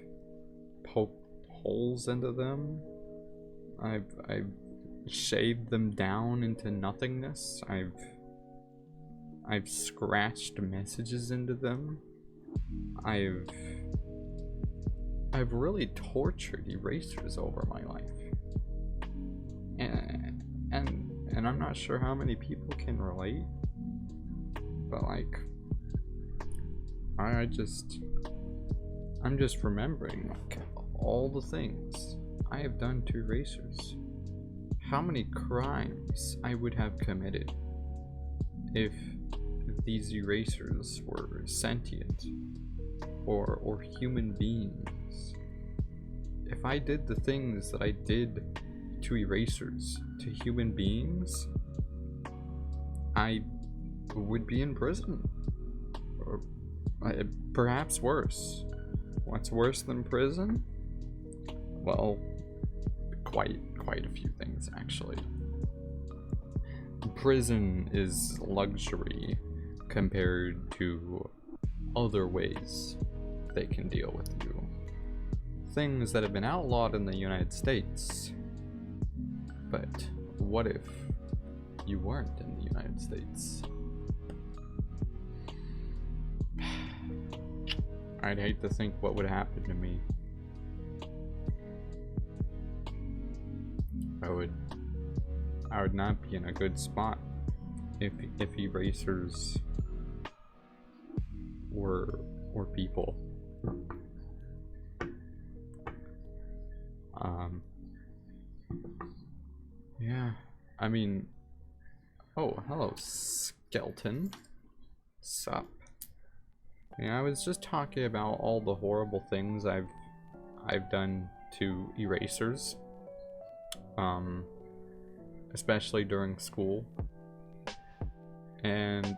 poked holes into them, I've shaved them down into nothingness, I've scratched messages into them, I've really tortured erasers over my life, and I'm not sure how many people can relate, but like, I'm just remembering like all the things I have done to erasers, how many crimes I would have committed if these erasers were sentient or human beings. If I did the things that I did to erasers to human beings, I would be in prison, or perhaps worse. What's worse than prison? Well, quite a few things actually. Prison is luxury compared to other ways they can deal with you. Things that have been outlawed in the United States. But what if you weren't in the United States? I'd hate to think what would happen to me. I would not be in a good spot if erasers were people. Yeah, I mean, oh, hello, Skeleton. Sup? Yeah, I was just talking about all the horrible things I've done to erasers, especially during school, and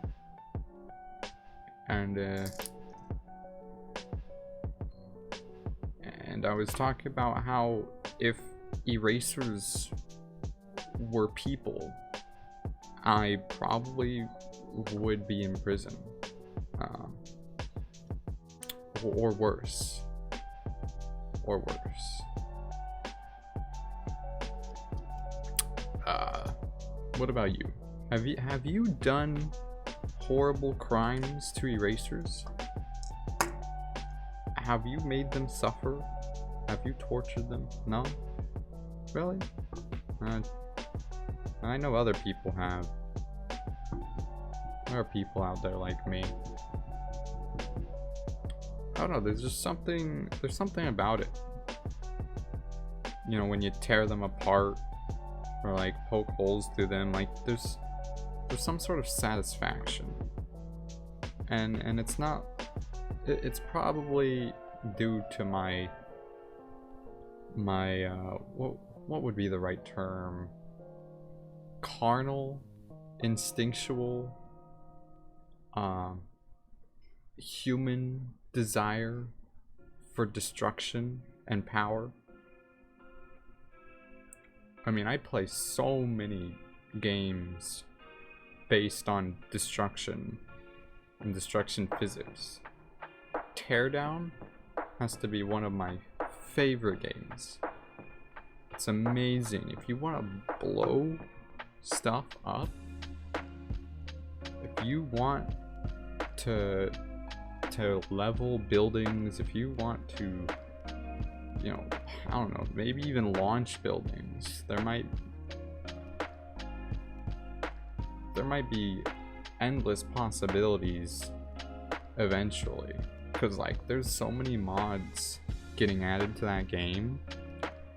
I was talking about how if erasers were people, I probably would be in prison, or worse, what about you? Have you done horrible crimes to erasers? Have you made them suffer? Have you tortured them? No? Really? I know other people have. There are people out there like me. I don't know, there's something about it. You know, when you tear them apart or like poke holes through them, like there's some sort of satisfaction. And it's not, it's probably due to my what would be the right term? Carnal, instinctual, human desire for destruction and power. I mean, I play so many games based on destruction and destruction physics. Teardown has to be one of my favorite games. it's amazing. If you want to blow stuff up, if you want to level buildings, if you want to, you know, I don't know, maybe even launch buildings, there might be endless possibilities eventually, because like there's so many mods getting added to that game,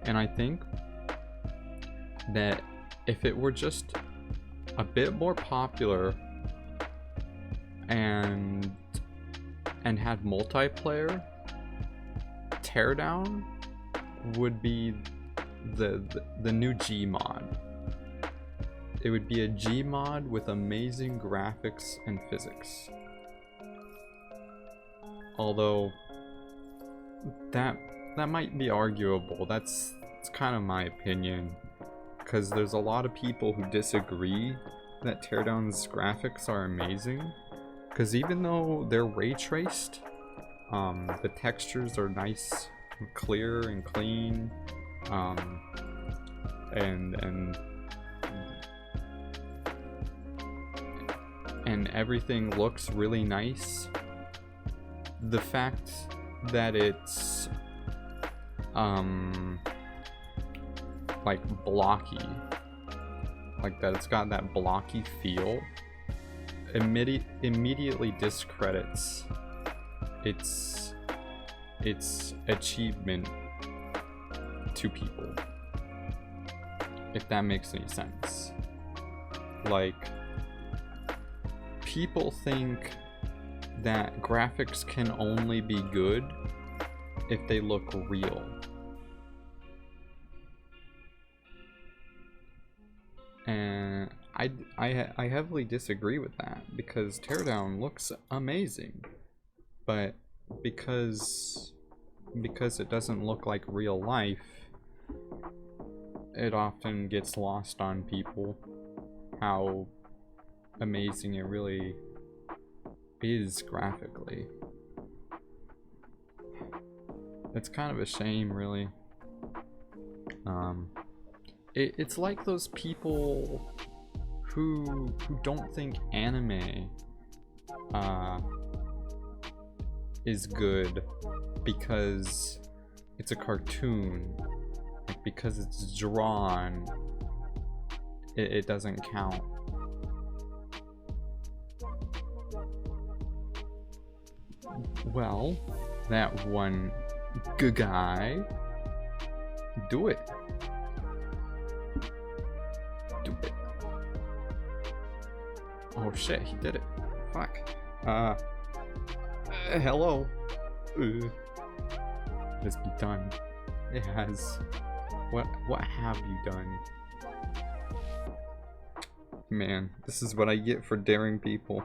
and I think that if it were just a bit more popular and had multiplayer, Teardown would be the new Gmod. It would be a Gmod with amazing graphics and physics. Although that might be arguable. It's kind of my opinion, because there's a lot of people who disagree that Teardown's graphics are amazing. Because even though they're ray traced, the textures are nice and clear and clean, and everything looks really nice. The fact that it's like blocky, like that it's got that blocky feel, immediately discredits its achievement to people, if that makes any sense. Like, people think that graphics can only be good if they look real. And I heavily disagree with that, because Teardown looks amazing, but because it doesn't look like real life, it often gets lost on people how amazing it really is graphically. It's kind of a shame, really. It's like those people who don't think anime is good because it's a cartoon, like because it's drawn, it doesn't count. Well, that one guy, do it. Do it. Oh shit, he did it. Fuck. Hello. It has been done. It has. What have you done? Man, this is what I get for daring people.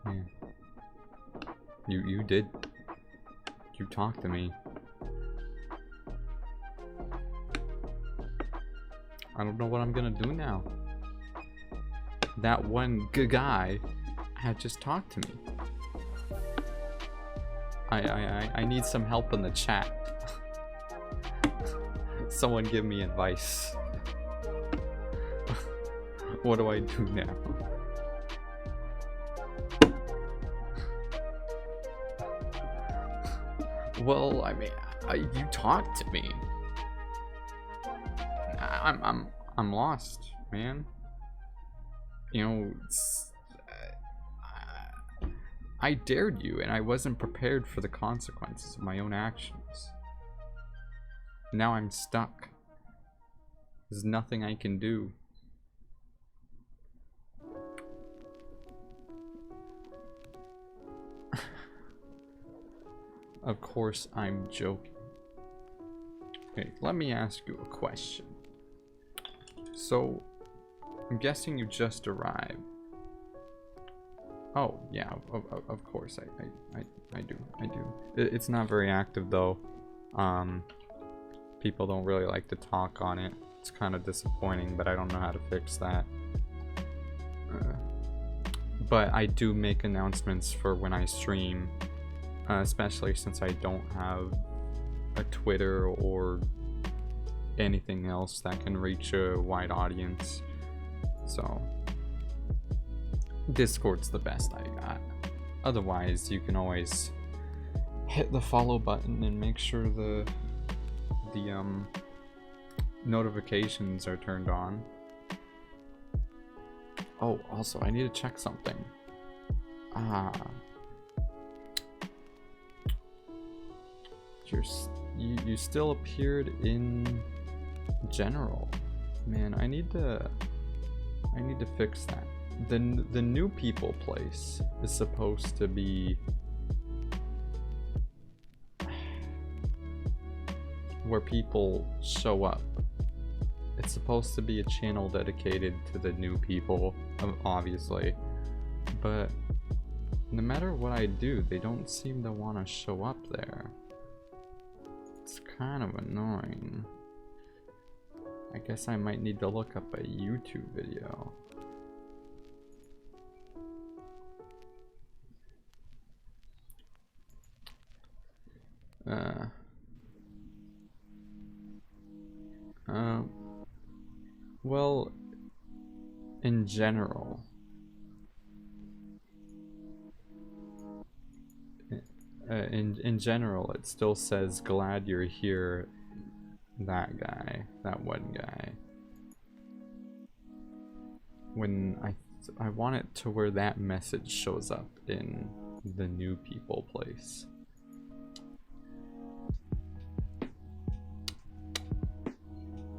Man. You did. You talked to me. I don't know what I'm gonna do now. That one guy had just talked to me. I need some help in the chat. Someone give me advice. What do I do now? Well, I mean, you talked to me. I'm lost, man. You know, I dared you, and I wasn't prepared for the consequences of my own actions. Now I'm stuck. There's nothing I can do. Of course, I'm joking. Okay, let me ask you a question. So, I'm guessing you just arrived. Oh, yeah, of course, I do. It's not very active, though. People don't really like to talk on it. It's kind of disappointing, but I don't know how to fix that. But I do make announcements for when I stream. Especially since I don't have a Twitter or anything else that can reach a wide audience. So Discord's the best I got. Otherwise, you can always hit the follow button and make sure the notifications are turned on. Oh, also, I need to check something. You still appeared in general. Man, I need to fix that. The new people place is supposed to be where people show up. It's supposed to be a channel dedicated to the new people, obviously, but no matter what I do, they don't seem to want to show up there. It's kind of annoying. I guess I might need to look up a YouTube video. Well, in general, in general, it still says "Glad you're here." That guy, that one guy. When I want it to where that message shows up in the new people place.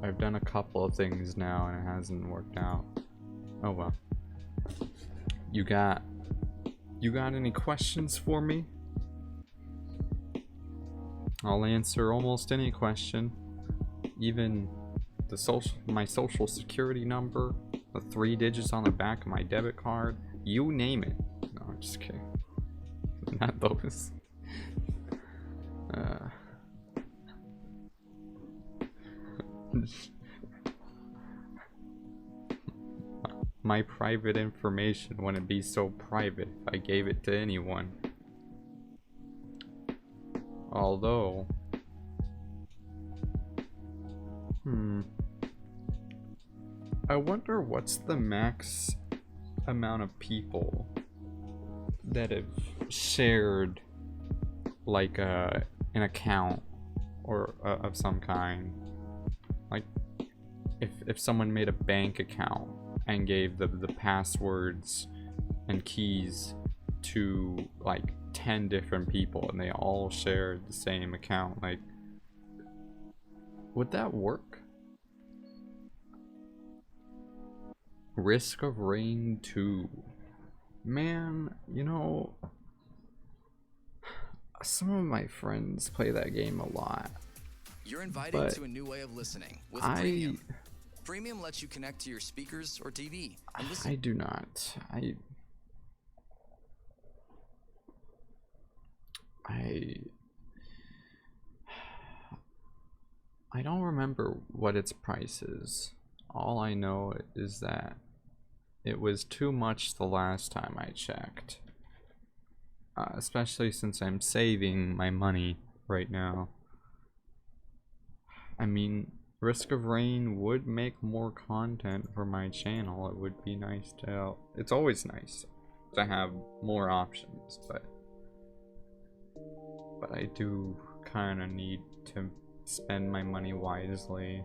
I've done a couple of things now and it hasn't worked out. Oh well. You got any questions for me? I'll answer almost any question. Even my social security number, the 3 digits on the back of my debit card, you name it. No, I'm just kidding. Not those. My private information wouldn't be so private if I gave it to anyone. Although, I wonder what's the max amount of people that have shared like an account or of some kind. Like if someone made a bank account and gave the passwords and keys to like 10 different people and they all shared the same account, like would that work? Risk of Rain 2. Man, you know, some of my friends play that game a lot. You're invited to a new way of listening with Premium. Premium lets you connect to your speakers or TV and listen. I do not. I don't remember what its price is. All I know is that it was too much the last time I checked. Especially since I'm saving my money right now. I mean, Risk of Rain would make more content for my channel. It would be nice to... It's always nice to have more options, but I do kind of need to spend my money wisely.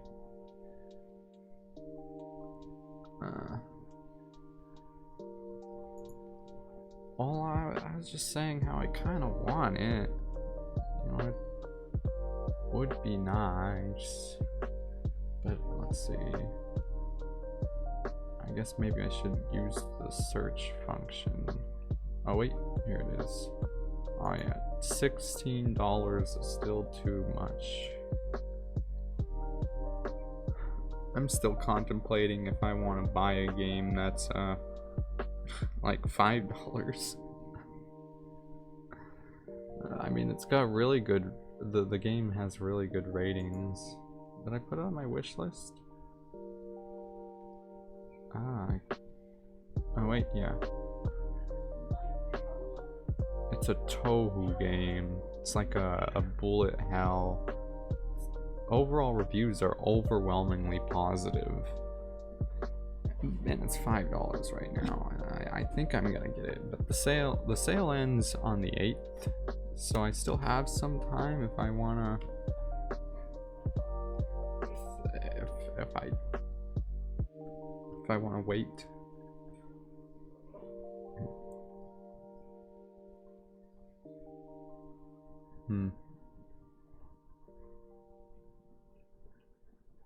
I was just saying how I kind of want it. You know, it would be nice. But let's see. I guess maybe I should use the search function. Oh wait, here it is. Oh yeah, $16 is still too much. I'm still contemplating if I want to buy a game that's like $5. I mean, it's got really good, the game has really good ratings. Did I put it on my wish list? Oh wait, yeah. It's a Touhou game. It's like a bullet hell overall reviews are overwhelmingly positive. And it's $5 right now, and I think I'm gonna get it. But the sale ends on the 8th, so I still have some time if I wanna. If I wanna wait.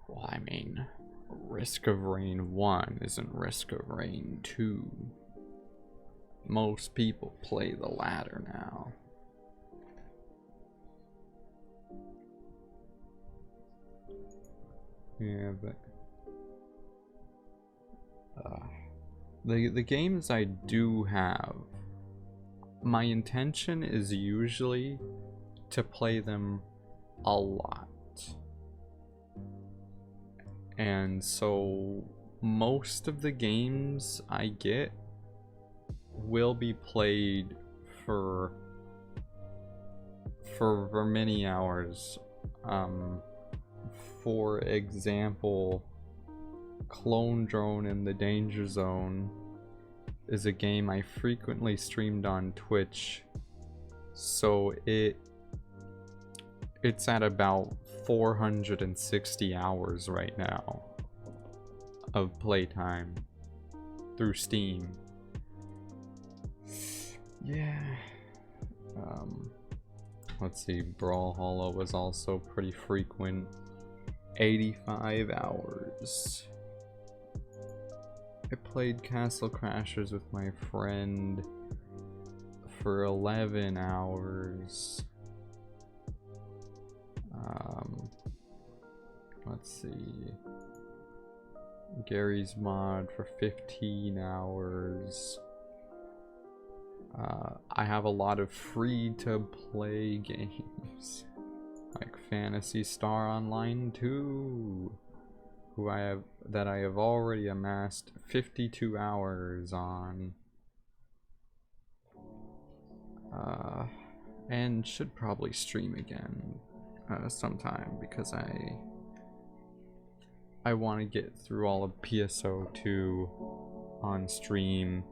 Well, I mean, Risk of Rain 1 isn't Risk of Rain 2. Most people play the latter now. Yeah, but the games I do have, my intention is usually to play them a lot. And so most of the games I get will be played for many hours. For example, Clone Drone in the Danger Zone is a game I frequently streamed on Twitch, so it's at about 460 hours right now of playtime through Steam. Yeah. Let's see, Brawlhalla was also pretty frequent. 85 hours. I played Castle Crashers with my friend for 11 hours. Let's see. Gary's Mod for 15 hours. I have a lot of free-to-play games, like Phantasy Star Online 2, that I have already amassed 52 hours on, and should probably stream again sometime, because I want to get through all of PSO2 on stream.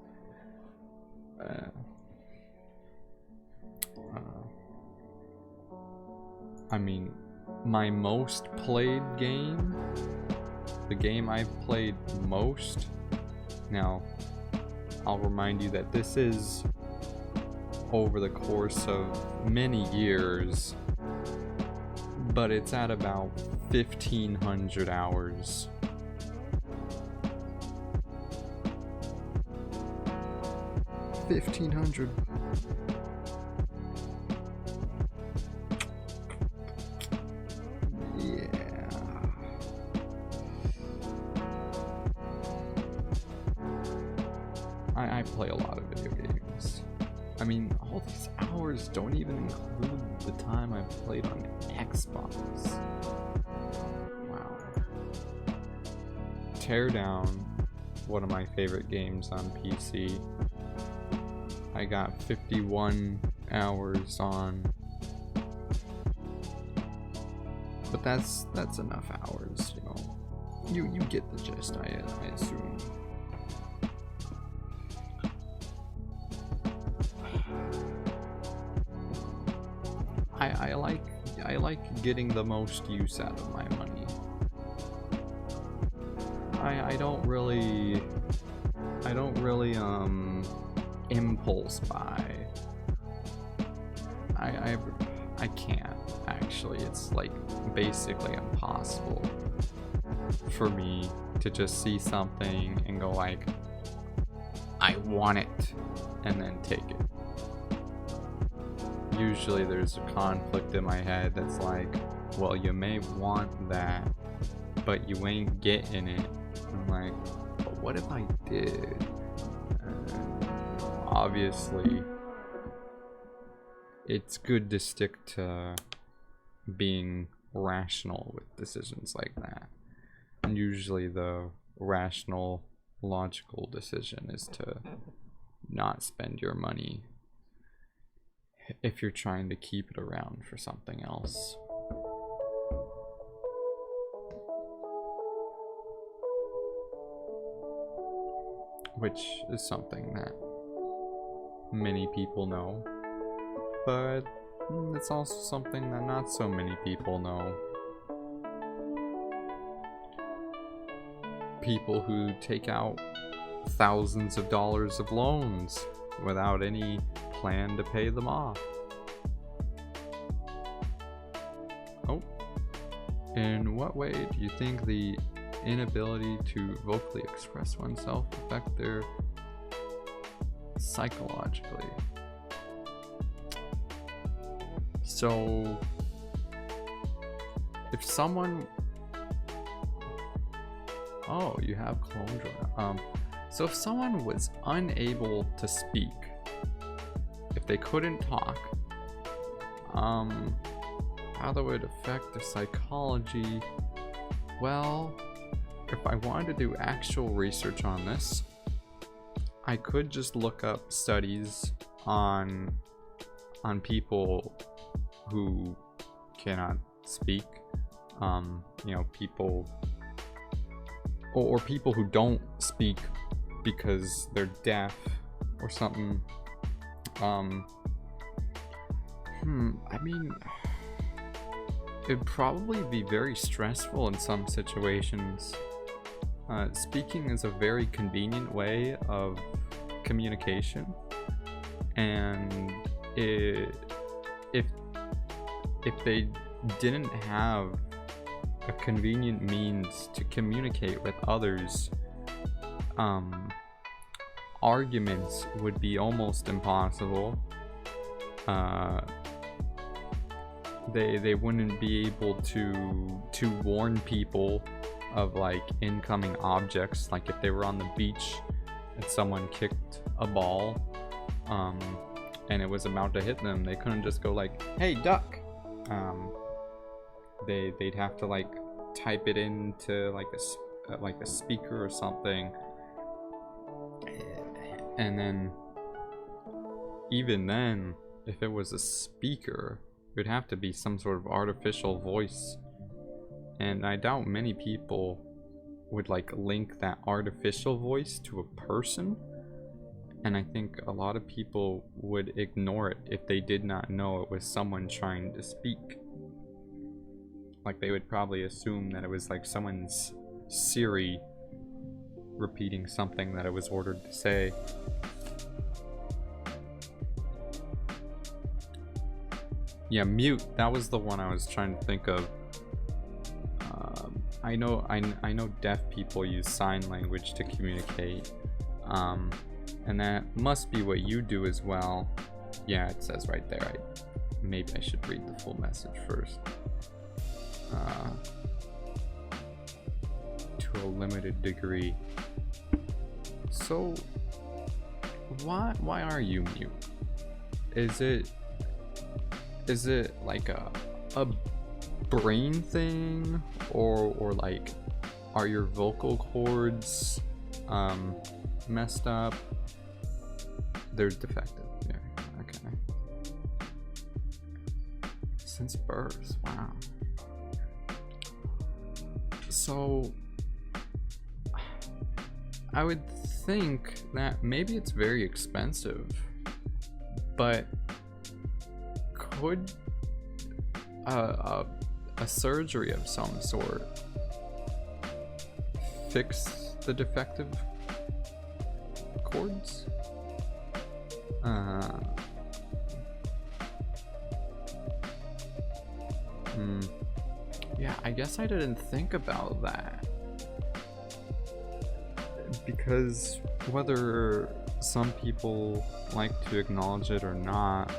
I mean, my most played game, the game I've played most, now I'll remind you that this is over the course of many years, but it's at about 1,500 hours. $1,500. Yeah. I play a lot of video games. I mean, all these hours don't even include the time I've played on Xbox. Wow. Teardown, one of my favorite games on PC. I got 51 hours on, but that's enough hours, you know. You get the gist, I assume. I like getting the most use out of my money. I don't really impulse buy. I can't actually. It's like basically impossible for me to just see something and go like, I want it, and then take it. Usually there's a conflict in my head that's like, well, you may want that, but you ain't getting it. I'm like, but what if I did? Obviously, it's good to stick to being rational with decisions like that. And usually the rational, logical decision is to not spend your money if you're trying to keep it around for something else. which is something that many people know, but it's also something that not so many people know. People who take out thousands of dollars of loans without any plan to pay them off. Oh. In what way do you think the inability to vocally express oneself affect their psychologically? So, if someone... Oh, you have clone Jordan. So if someone was unable to speak, if they couldn't talk, how that would affect their psychology? Well, if I wanted to do actual research on this, I could just look up studies on people who cannot speak, you know, people or people who don't speak because they're deaf or something. I mean, it'd probably be very stressful in some situations. Speaking is a very convenient way of communication, and if they didn't have a convenient means to communicate with others, arguments would be almost impossible. They wouldn't be able to warn people of like incoming objects. Like if they were on the beach and someone kicked a ball and it was about to hit them, they couldn't just go like, "Hey, duck." They'd have to like type it into like a speaker or something, and then even then, if it was a speaker, it would have to be some sort of artificial voice, and I doubt many people would like link that artificial voice to a person, and I think a lot of people would ignore it if they did not know it was someone trying to speak. Like they would probably assume that it was like someone's Siri repeating something that it was ordered to say. Yeah, mute. That was the one I was trying to think of. I know deaf people use sign language to communicate, and that must be what you do as well. Yeah, it says right there. Maybe I should read the full message first. To a limited degree. So, why are you mute? Is it like a brain thing, or like are your vocal cords messed up? They're defective. Yeah. Okay. Since birth. Wow. So I would think that maybe it's very expensive, but could a surgery of some sort fix the defective cords? Yeah, I guess I didn't think about that, because whether some people like to acknowledge it or not,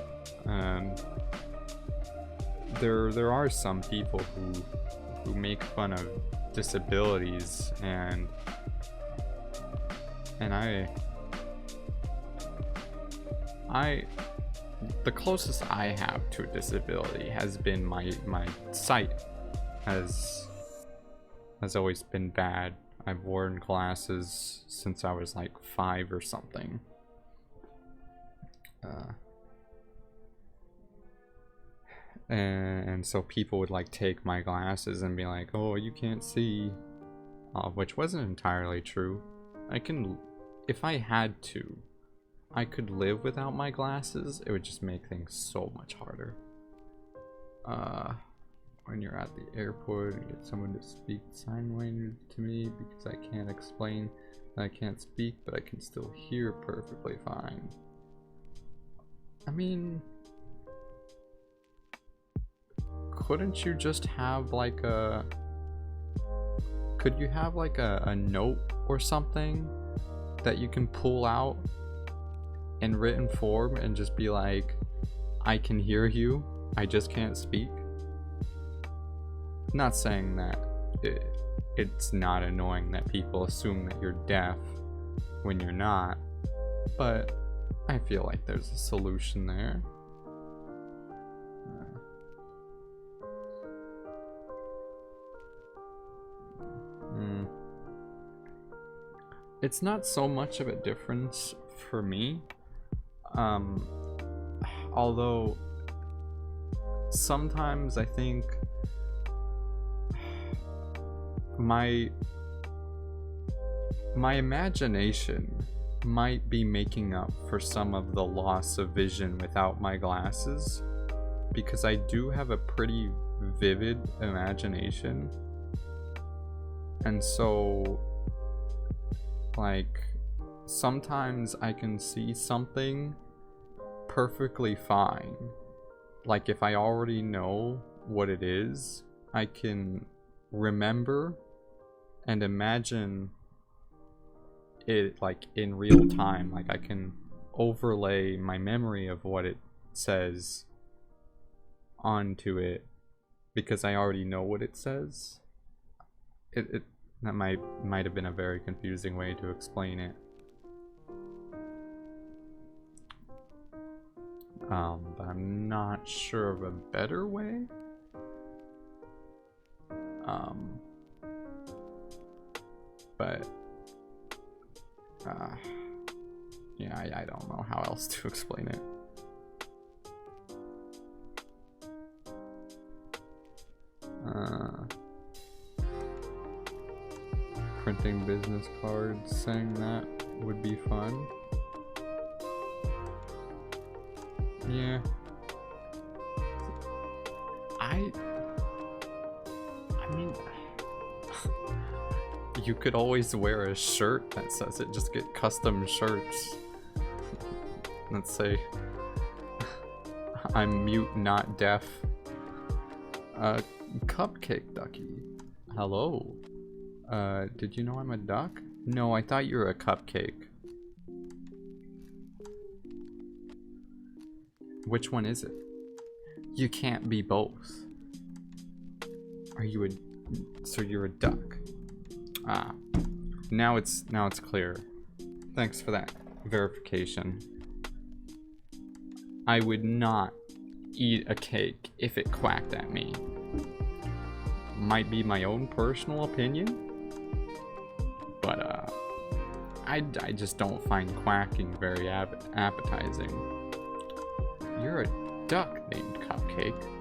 there are some people who make fun of disabilities, and I the closest I have to a disability has been my sight has always been bad. I've worn glasses since I was like 5 or something. And so people would like take my glasses and be like, "Oh, you can't see," which wasn't entirely true. I can if I had to, I could live without my glasses. It would just make things so much harder. When you're at the airport and get someone to speak sign language to me because I can't explain that I can't speak, but I can still hear perfectly fine. I mean, couldn't you just have like a... Could you have like a note or something that you can pull out in written form and just be like, I can hear you, I just can't speak? Not saying that it's not annoying that people assume that you're deaf when you're not, but I feel like there's a solution there. It's not so much of a difference for me, although sometimes I think my imagination might be making up for some of the loss of vision without my glasses, because I do have a pretty vivid imagination, and so like sometimes I can see something perfectly fine. Like if I already know what it is, I can remember and imagine it like in real time. Like I can overlay my memory of what it says onto it because I already know what it says. That might have been a very confusing way to explain it. But I'm not sure of a better way. But yeah, I don't know how else to explain it. Printing business cards, saying that would be fun. Yeah. I mean, you could always wear a shirt that says it. Just get custom shirts. Let's say I'm mute, not deaf. Cupcake Ducky. Hello. Did you know I'm a duck? No, I thought you were a cupcake. Which one is it? You can't be both. Are you a... So you're a duck. Ah. Now it's clear. Thanks for that verification. I would not eat a cake if it quacked at me. Might be my own personal opinion, but I just don't find quacking very appetizing. You're a duck named Cupcake.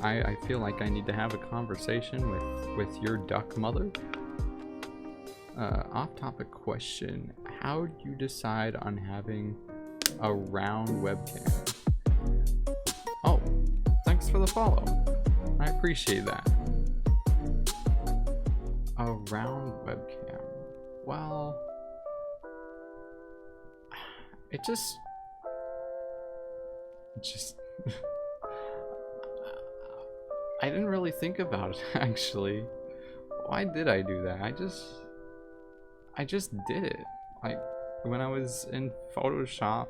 I feel like I need to have a conversation with your duck mother. Off-topic question: how do you decide on having a round webcam? Oh, thanks for the follow. I appreciate that. A round webcam. Well, it just I didn't really think about it actually. Why did I do that? I just did it. Like when I was in Photoshop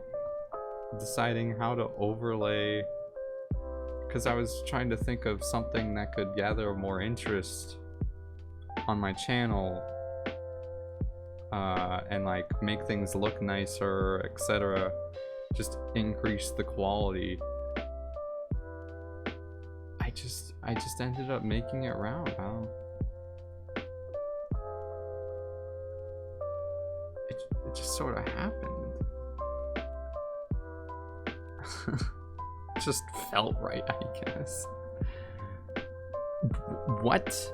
deciding how to overlay, because I was trying to think of something that could gather more interest on my channel, and like make things look nicer, etc. Just increase the quality. I just ended up making it round. It just sort of happened. It just felt right, I guess. What?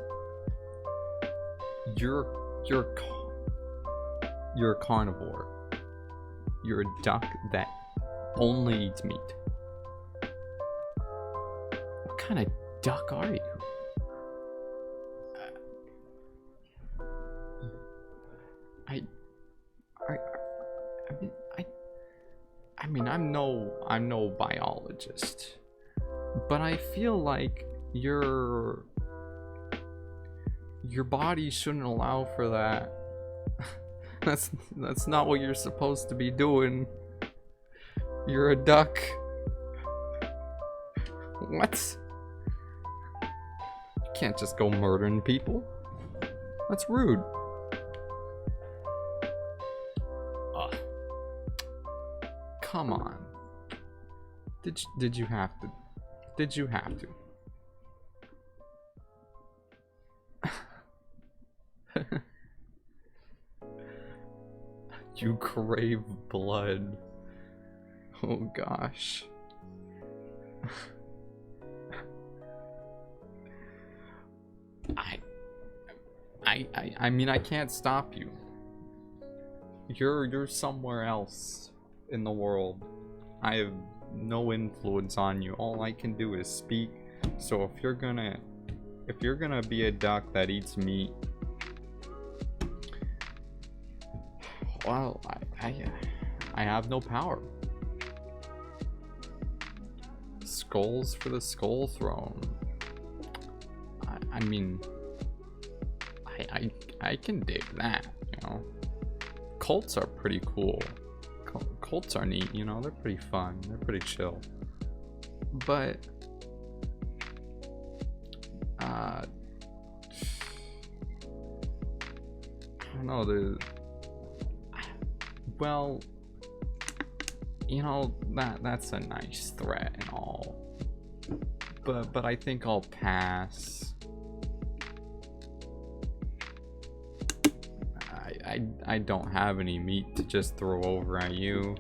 You're a carnivore. You're a duck that only eats meat. What kind of duck are you? I mean, I'm no biologist, but I feel like your body shouldn't allow for that. That's not what you're supposed to be doing. You're a duck. What? You can't just go murdering people. That's rude. Come on. Did you have to? Did you have to? You crave blood. Oh gosh. I mean, I can't stop you. You're somewhere else in the world. I have no influence on you. All I can do is speak. So if you're gonna be a duck that eats meat, well, I have no power. Skulls for the Skull Throne. I mean, I can dig that, you know. Cults are pretty cool. Cults are neat, you know. They're pretty fun. They're pretty chill. But I don't know. Well, you know, that's a nice threat and all, but I think I'll pass. I don't have any meat to just throw over at you,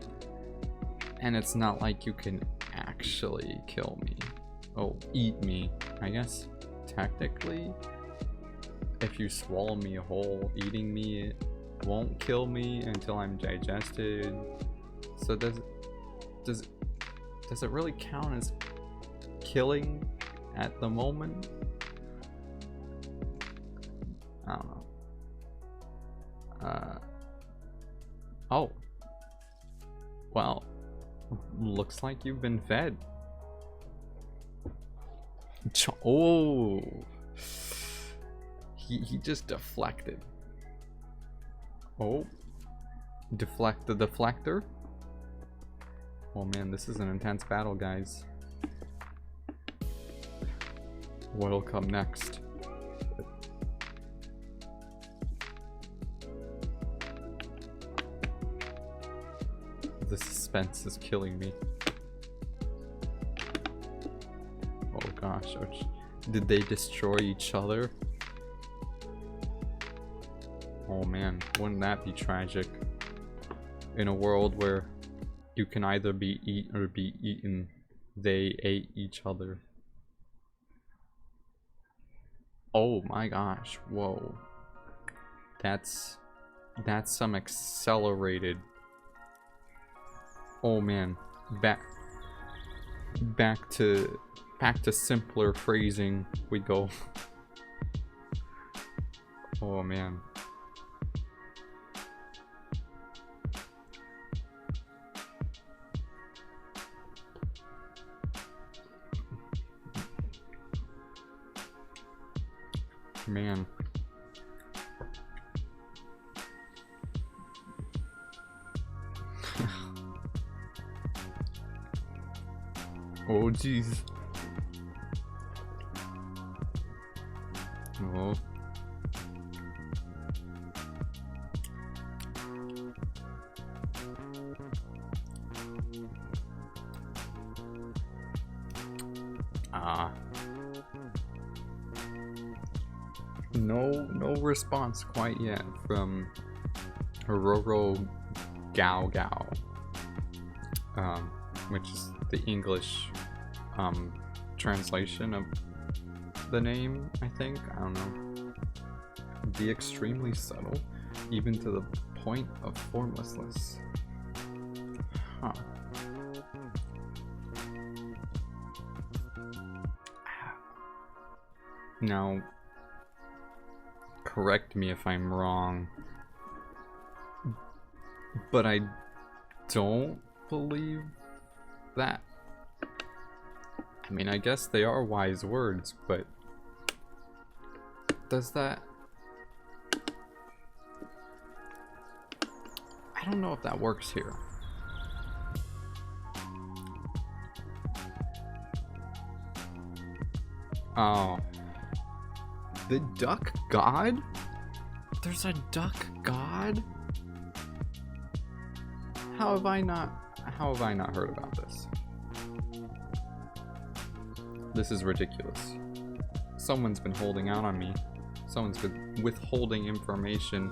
and it's not like you can actually kill me. Oh, eat me, I guess. Technically, if you swallow me whole, eating me won't kill me until I'm digested. So does it really count as killing at the moment? I don't know. Oh. Well, looks like you've been fed. Oh. He just deflected. Oh. Deflect the deflector. Oh man, this is an intense battle, guys. What'll come next? The suspense is killing me. Oh gosh, did they destroy each other? Oh man, wouldn't that be tragic? In a world where you can either be eaten or be eaten, they ate each other. Oh my gosh, whoa. That's some accelerated. Oh man, back to simpler phrasing we go. Oh man. Man. Oh jeez. Oh. No response quite yet from Hororo Gao Gao, which is the English translation of the name, I think. I don't know. Be extremely subtle, even to the point of formlessness. Huh. Now, correct me if I'm wrong, but I don't believe that. I mean, I guess they are wise words, but does that... I don't know if that works here. Oh. The duck god? There's a duck god? How have I not heard about this? This is ridiculous. Someone's been holding out on me. Someone's been withholding information.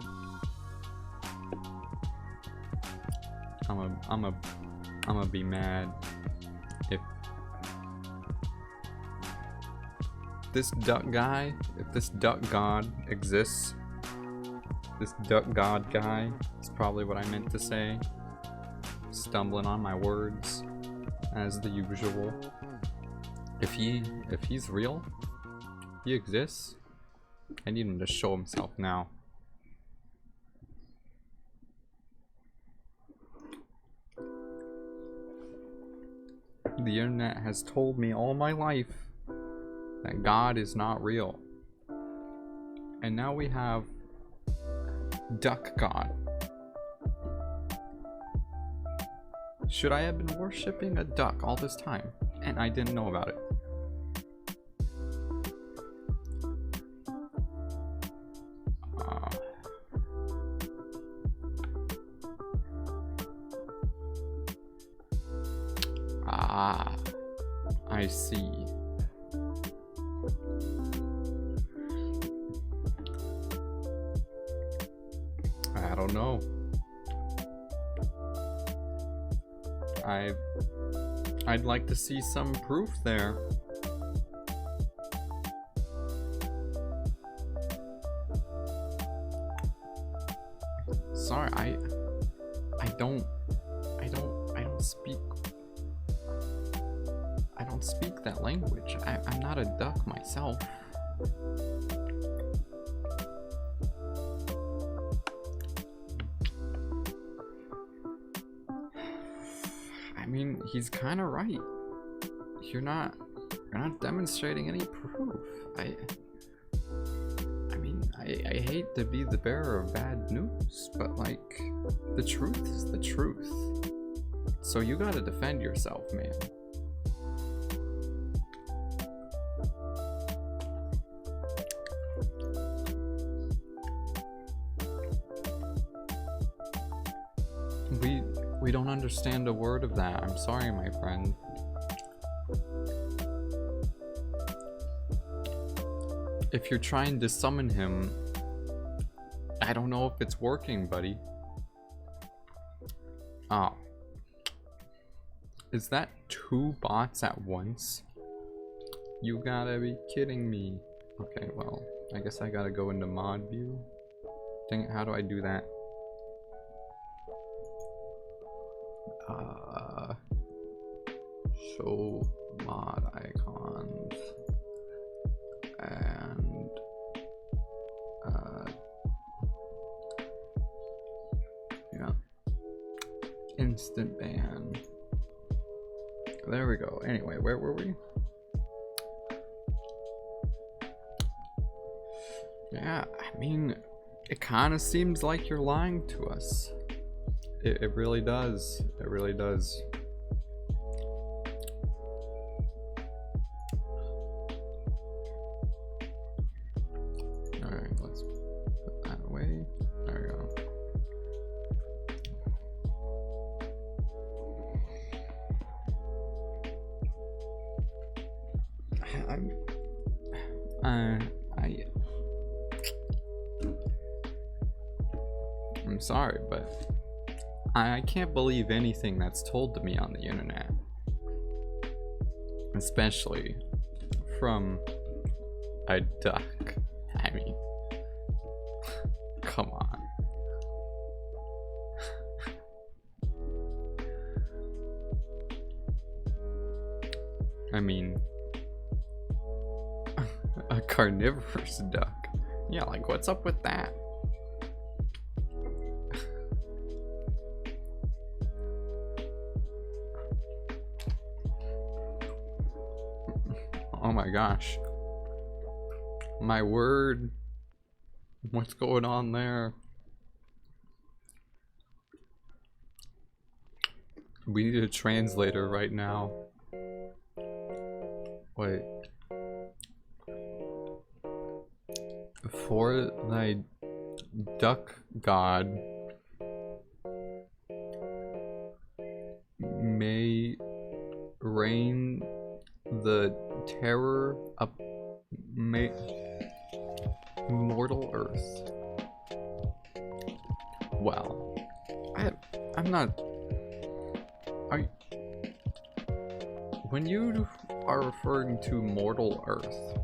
I'm a be mad if this duck guy, if this duck god exists. This duck god guy is probably what I meant to say. Stumbling on my words as the usual. If he's real, he exists, I need him to show himself now. The internet has told me all my life that God is not real. And now we have Duck God. Should I have been worshipping a duck all this time and I didn't know about it? I see. I don't know. I'd like to see some proof there. Sorry, I don't speak that language. I'm not a duck myself. I mean, he's kind of right. You're not demonstrating any proof. I mean, I hate to be the bearer of bad news, but like, the truth is the truth. So you gotta defend yourself, man. We don't understand a word of that. I'm sorry, my friend. If you're trying to summon him, I don't know if it's working, buddy. Oh. Is that 2 bots at once? You gotta be kidding me. Okay, well, I guess I gotta go into mod view. Dang it, how do I do that? Show mod icons and yeah, instant ban. There we go. Anyway, where were we? Yeah, I mean, it kind of seems like you're lying to us. It really does. It really does. Alright, let's put that away. There we go. I'm sorry, but I can't believe anything that's told to me on the internet, especially from a duck. I mean, come on. I mean, a carnivorous duck. Yeah, like what's up with that? Oh my gosh. My word. What's going on there? We need a translator right now. Wait. For thy duck god may reign the terror of mortal earth. Well, I'm not. When you are referring to mortal earth,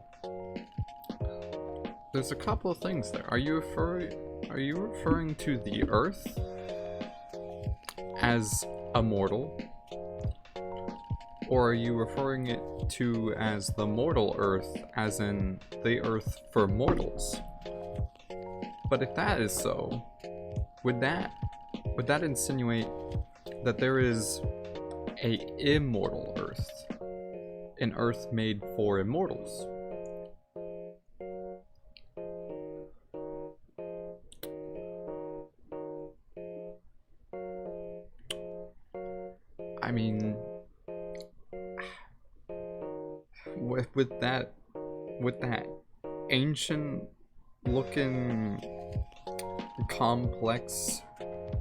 there's a couple of things there. Are you referring to the earth as a mortal? Or are you referring it to as the mortal earth, as in the earth for mortals? But if that is so, would that insinuate that there is a immortal earth? An earth made for immortals? I mean, with that ancient looking complex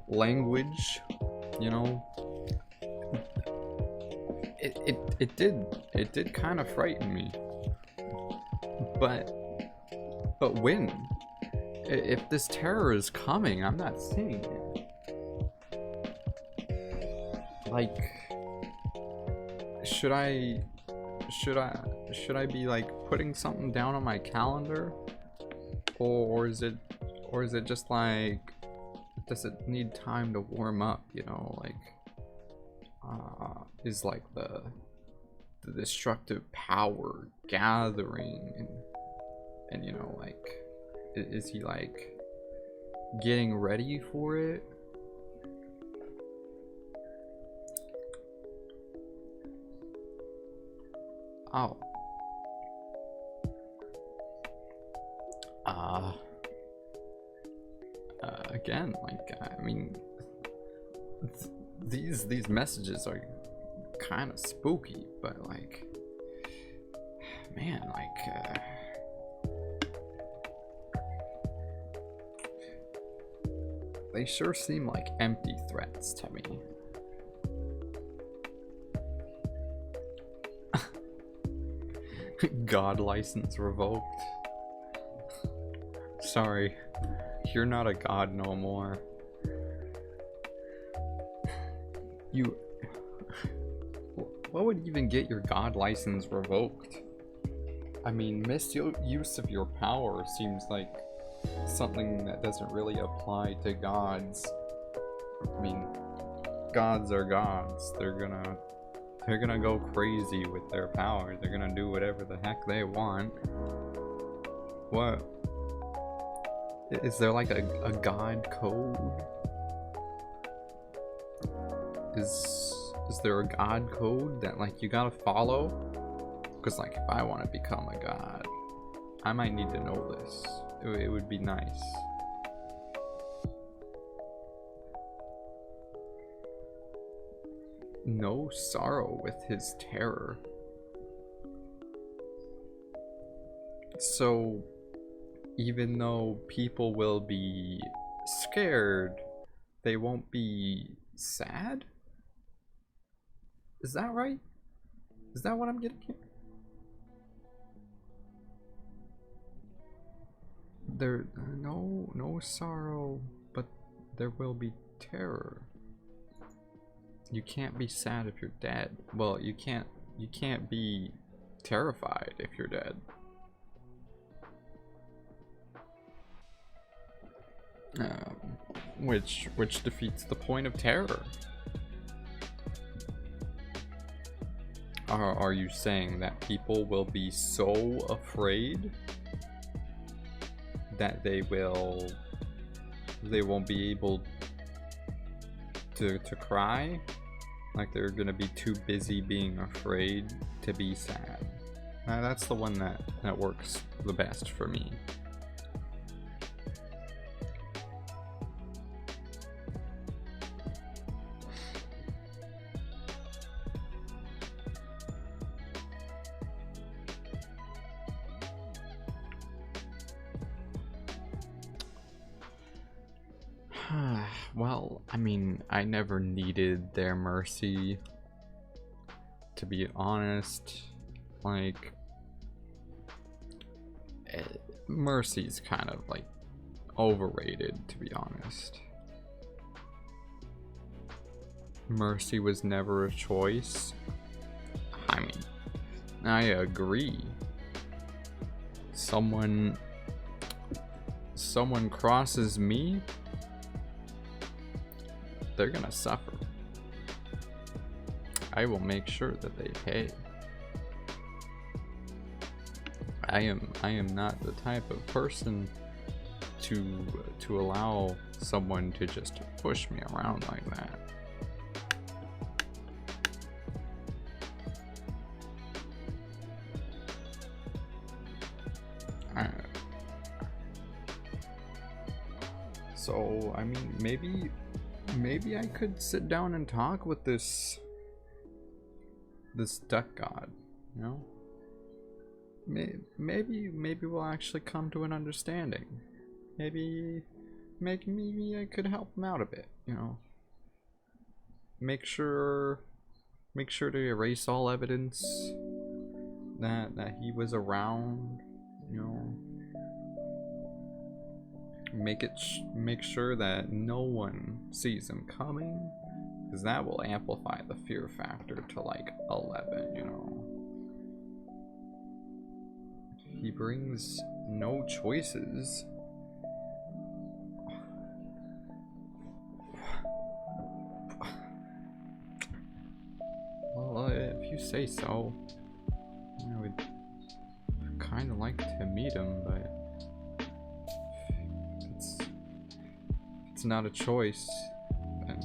language, you know, it did kind of frighten me. But when? If this terror is coming, I'm not seeing it. Like, should I be like putting something down on my calendar, or is it just like, does it need time to warm up? You know, like, is like the destructive power gathering, and you know, like, is he like getting ready for it? Oh. Again, like, I mean, these messages are kind of spooky, but like, man, like, they sure seem like empty threats to me. God license revoked. Sorry, you're not a god no more. What would even get your god license revoked? I mean, misuse of your power seems like something that doesn't really apply to gods. I mean, gods are gods. They're gonna go crazy with their power. They're gonna do whatever the heck they want. What? Is there like a god code? Is there a god code that like you gotta follow? Because like if I want to become a god, I might need to know this. It would be nice. No sorrow with his terror. So even though people will be scared, they won't be sad? Is that right? Is that what I'm getting here? There no sorrow, but there will be terror. You can't be sad if you're dead. Well, you can't be terrified if you're dead. which defeats the point of terror. Are you saying that people will be so afraid that they won't be able to cry? Like they're gonna be too busy being afraid to be sad? That's the one that works the best for me. Well, I mean, I never needed their mercy, to be honest. Like, mercy's kind of like overrated, to be honest. Mercy was never a choice. I mean, I agree. Someone crosses me, they're gonna suffer. I will make sure that they pay. I am not the type of person to allow someone to just push me around like that. So I mean, maybe I could sit down and talk with this duck god, you know? Maybe we'll actually come to an understanding. Maybe I could help him out a bit, you know? Make sure to erase all evidence that he was around, you know? Make sure that no one sees him coming, because that will amplify the fear factor to like 11, you know. He brings no choices. Well, if you say so, I would kind of like to meet him, but it's not a choice, then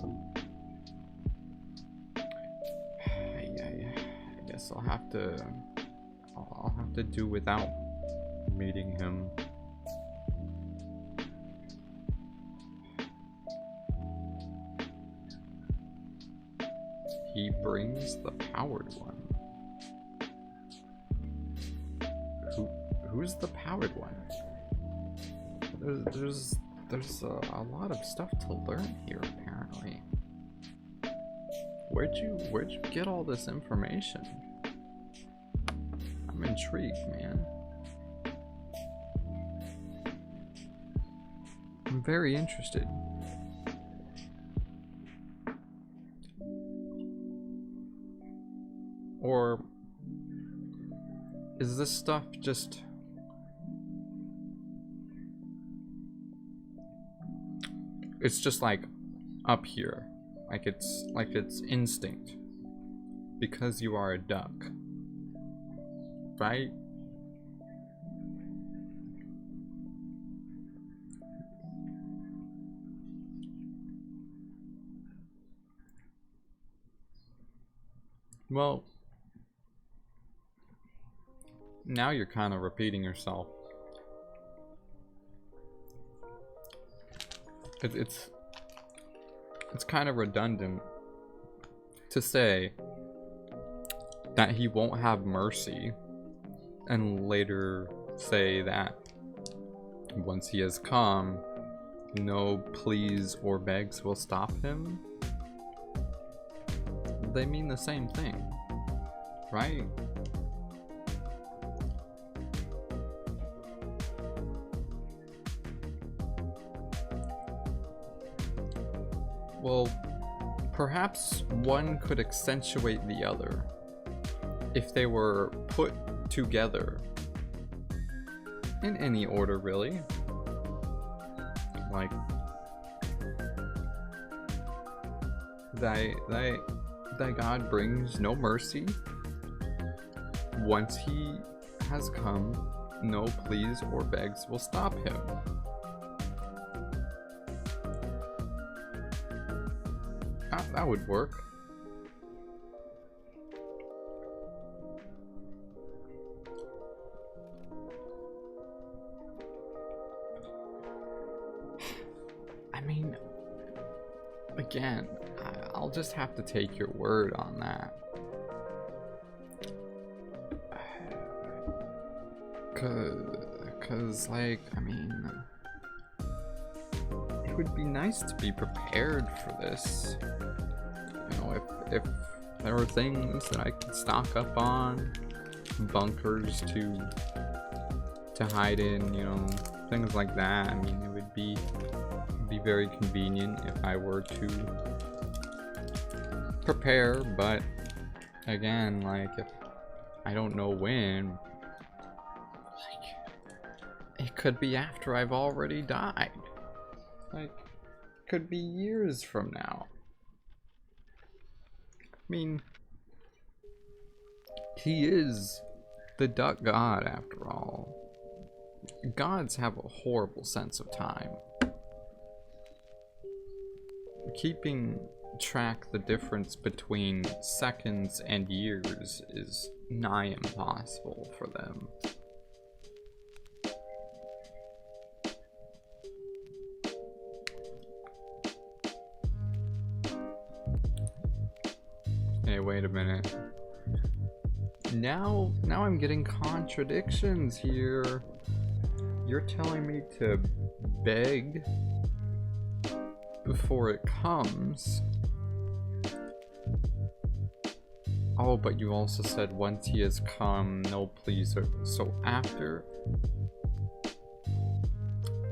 I guess I'll have to do without meeting him. He brings the powered one. Who's the powered one? There's a lot of stuff to learn here, apparently. Where'd you get all this information? I'm intrigued, man. I'm very interested. Or is this stuff just it's just like up here, like it's instinct because you are a duck, right? Well, now you're kind of repeating yourself. It's kind of redundant to say that he won't have mercy and later say that once he has come, no pleas or begs will stop him. They mean the same thing, right? Well, perhaps one could accentuate the other if they were put together in any order, really. Like that God brings no mercy. Once he has come, no pleas or begs will stop him. That would work. I mean, again, I'll just have to take your word on that. Cause like, I mean, it would be nice to be prepared for this. You know, if there were things that I could stock up on, bunkers to hide in, you know, things like that. I mean, it would be very convenient if I were to prepare, but again, like, if I don't know when, like, it could be after I've already died. Like, could be years from now. I mean, he is the duck god after all. Gods have a horrible sense of time. Keeping track the difference between seconds and years is nigh impossible for them. Hey, wait a minute. Now I'm getting contradictions here. You're telling me to beg before it comes. Oh, but you also said once he has come, no pleas. So after?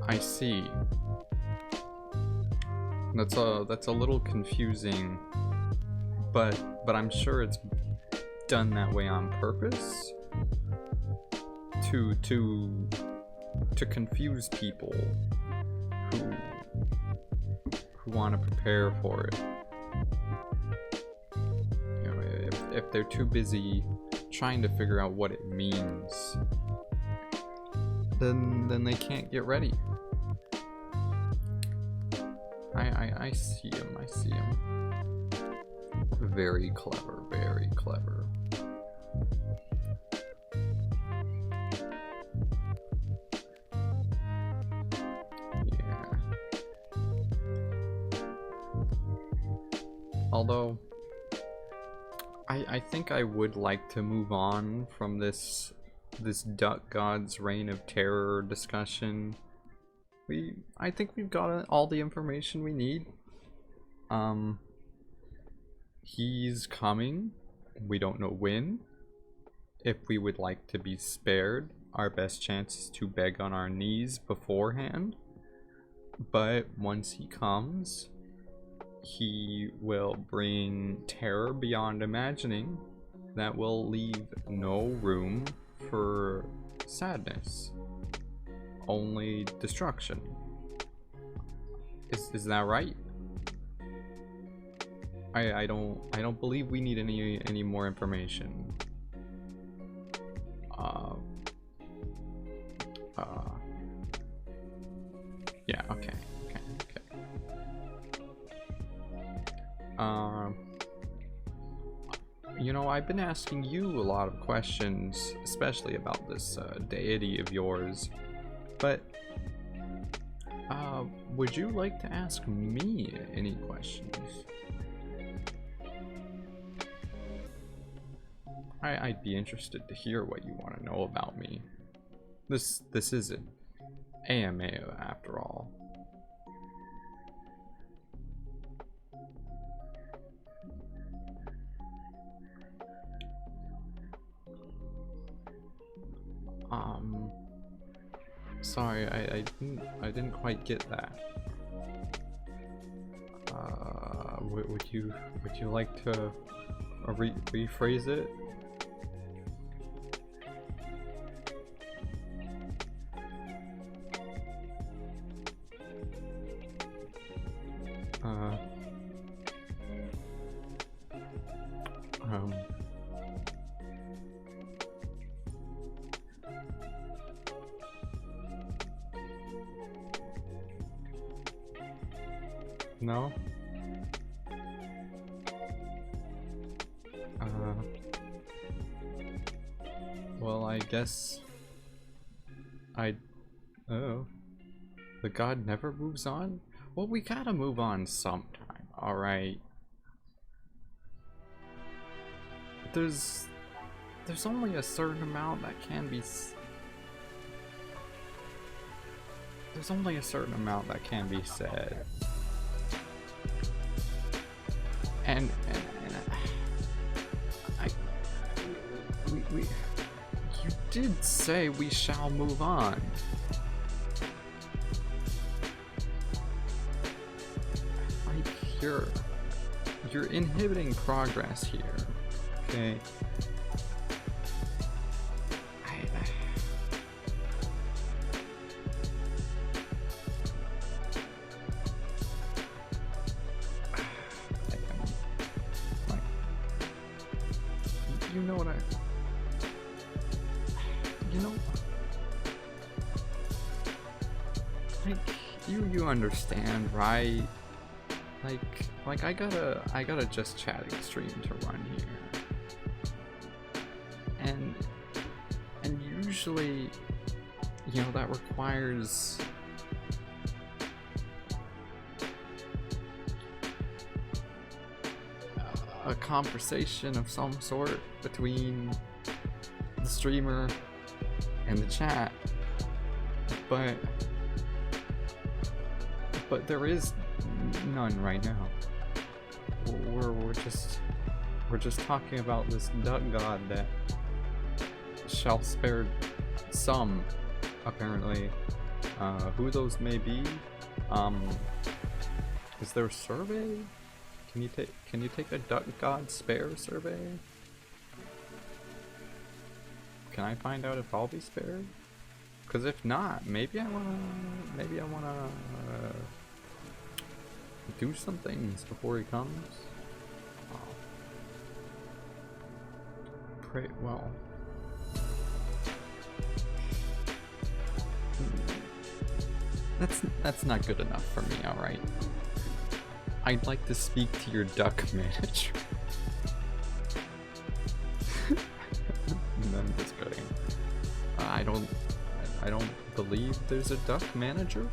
I see. That's a little confusing, but I'm sure it's done that way on purpose to confuse people who want to prepare for it. You know, if they're too busy trying to figure out what it means, then they can't get ready. I see him. I see him. Very clever. Very clever. Although, I think I would like to move on from this Duck God's Reign of Terror discussion. I think we've got all the information we need. He's coming. We don't know when. If we would like to be spared, our best chance is to beg on our knees beforehand. But once he comes, he will bring terror beyond imagining that will leave no room for sadness, only destruction. Is that right? I don't believe we need any more information. Yeah, okay. You know, I've been asking you a lot of questions, especially about this deity of yours, but would you like to ask me any questions? I'd be interested to hear what you want to know about me. This is an AMA after all. Sorry, I didn't quite get that. Would you like to rephrase it? No? Well, I guess oh, the god never moves on? Well, we gotta move on sometime, alright? There's only a certain amount that can be there's only a certain amount that can be said. And you did say we shall move on. Like, you're inhibiting progress here, okay? You understand, right? Like I got a just chatting stream to run here, and usually, you know, that requires a conversation of some sort between the streamer and the chat, but there is none right now. We're just talking about this duck god that shall spare some, apparently. Who those may be? Is there a survey? Can you take a duck god spare survey? Can I find out if I'll be spared? Because if not, maybe I wanna do some things before he comes. Pray well. That's not good enough for me, alright? I'd like to speak to your duck manager. No, I'm just kidding. I don't believe there's a duck manager.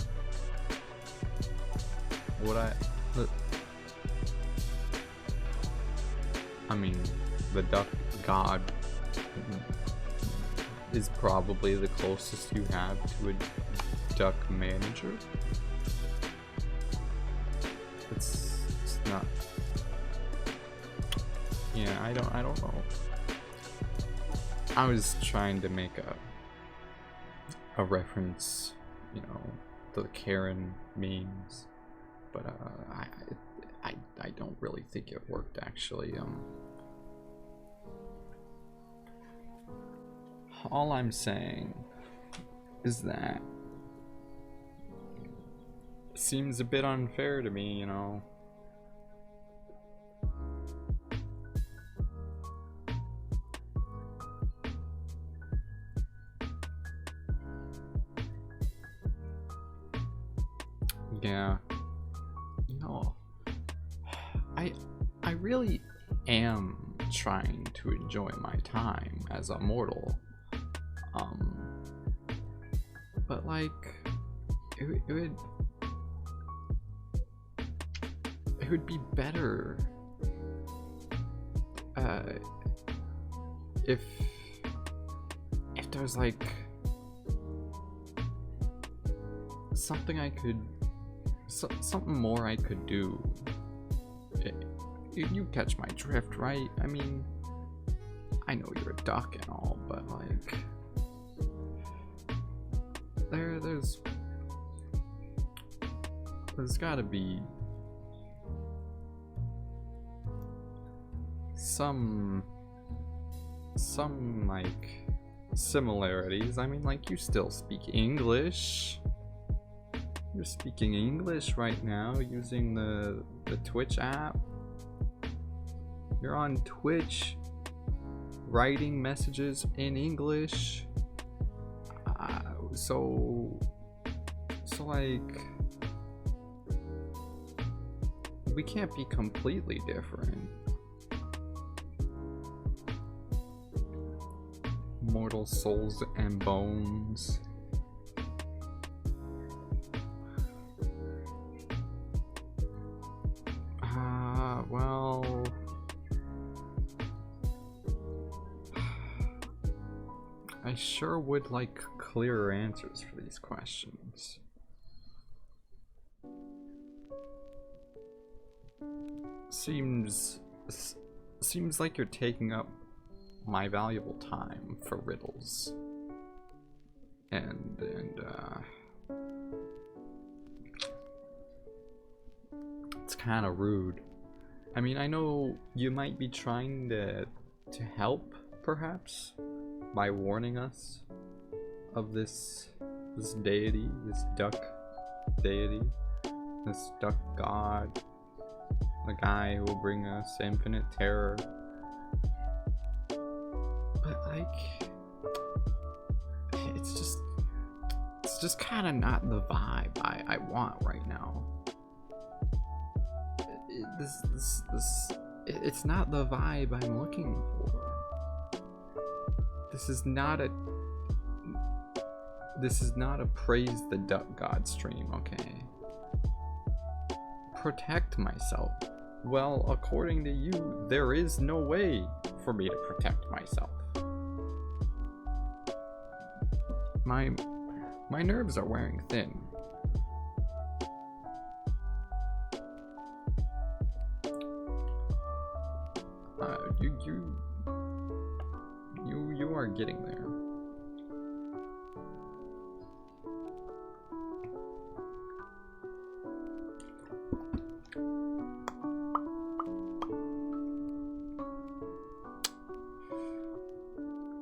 I mean, the duck god is probably the closest you have to a duck manager. It's not. Yeah, I don't know. I was trying to make a reference, you know, to the Karen memes, but I don't really think it worked actually. All I'm saying is that it seems a bit unfair to me, you know. Yeah. No. I really am trying to enjoy my time as a mortal. But like it would be better if there's like something I could something more I could do. You catch my drift, right? I mean, I know you're a duck and all, but like there's gotta be some like similarities. I mean, like, you still speak English. You're speaking English right now using the Twitch app. You're on Twitch writing messages in English. So like, we can't be completely different. Mortal souls and bones. Well, I sure would like clearer answers for these questions. Seems like you're taking up my valuable time for riddles. And it's kind of rude. I mean, I know you might be trying to help, perhaps, by warning us of this deity, this duck deity, this duck god, the guy who will bring us infinite terror. But like, it's just kind of not the vibe I want right now. It's not the vibe I'm looking for. This is not a praise the duck god stream, okay? Protect myself. Well, according to you, there is no way for me to protect myself. My nerves are wearing thin. You are getting there.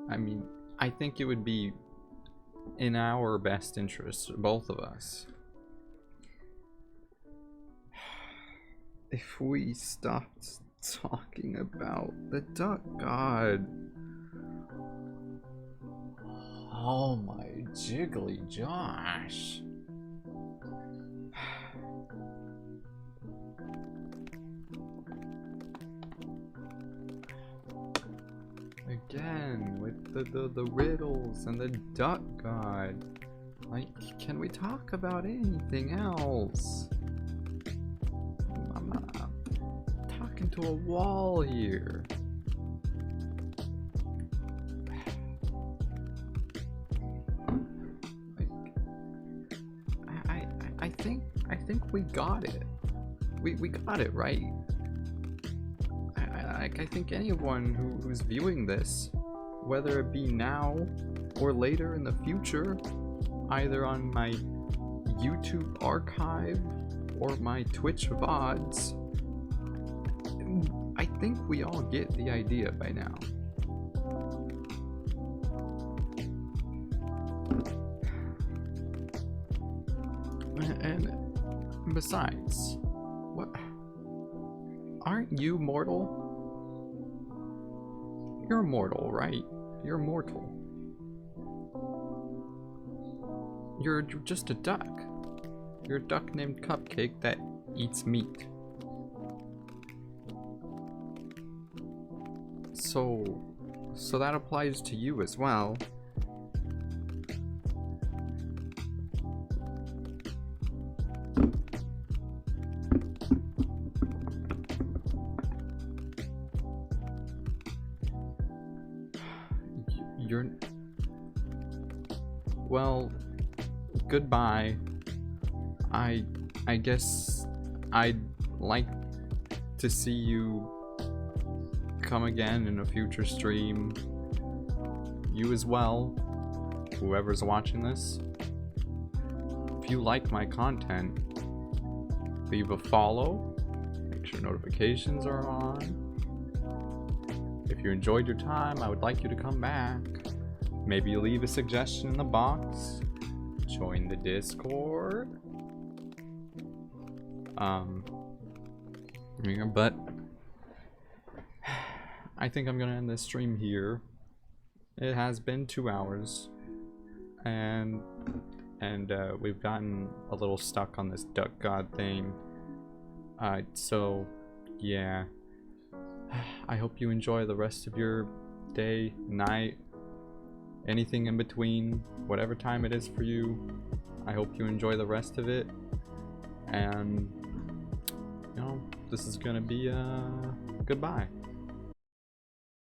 I mean, I think it would be in our best interest, both of us, if we stopped talking about the duck god. Oh my jiggly Josh. Again, with the riddles and the duck god. Like, can we talk about anything else? I'm talking to a wall here. Like, I think we got it. We got it, right? I think anyone who's viewing this, whether it be now or later in the future, either on my YouTube archive or my Twitch VODs, I think we all get the idea by now. And besides, what? Aren't you mortal? You're mortal, right? You're mortal. You're just a duck. You're a duck named Cupcake that eats meat. So that applies to you as well. Well, goodbye. I guess I'd like to see you come again in a future stream. You as well, whoever's watching this. If you like my content, leave a follow, make sure notifications are on. If you enjoyed your time, I would like you to come back. Maybe leave a suggestion in the box. Join the Discord. But I think I'm gonna end this stream here. It has been 2 hours, and we've gotten a little stuck on this duck god thing. So yeah, I hope you enjoy the rest of your day, night, anything in between, whatever time it is for you. I hope you enjoy the rest of it, and you know, this is gonna be goodbye.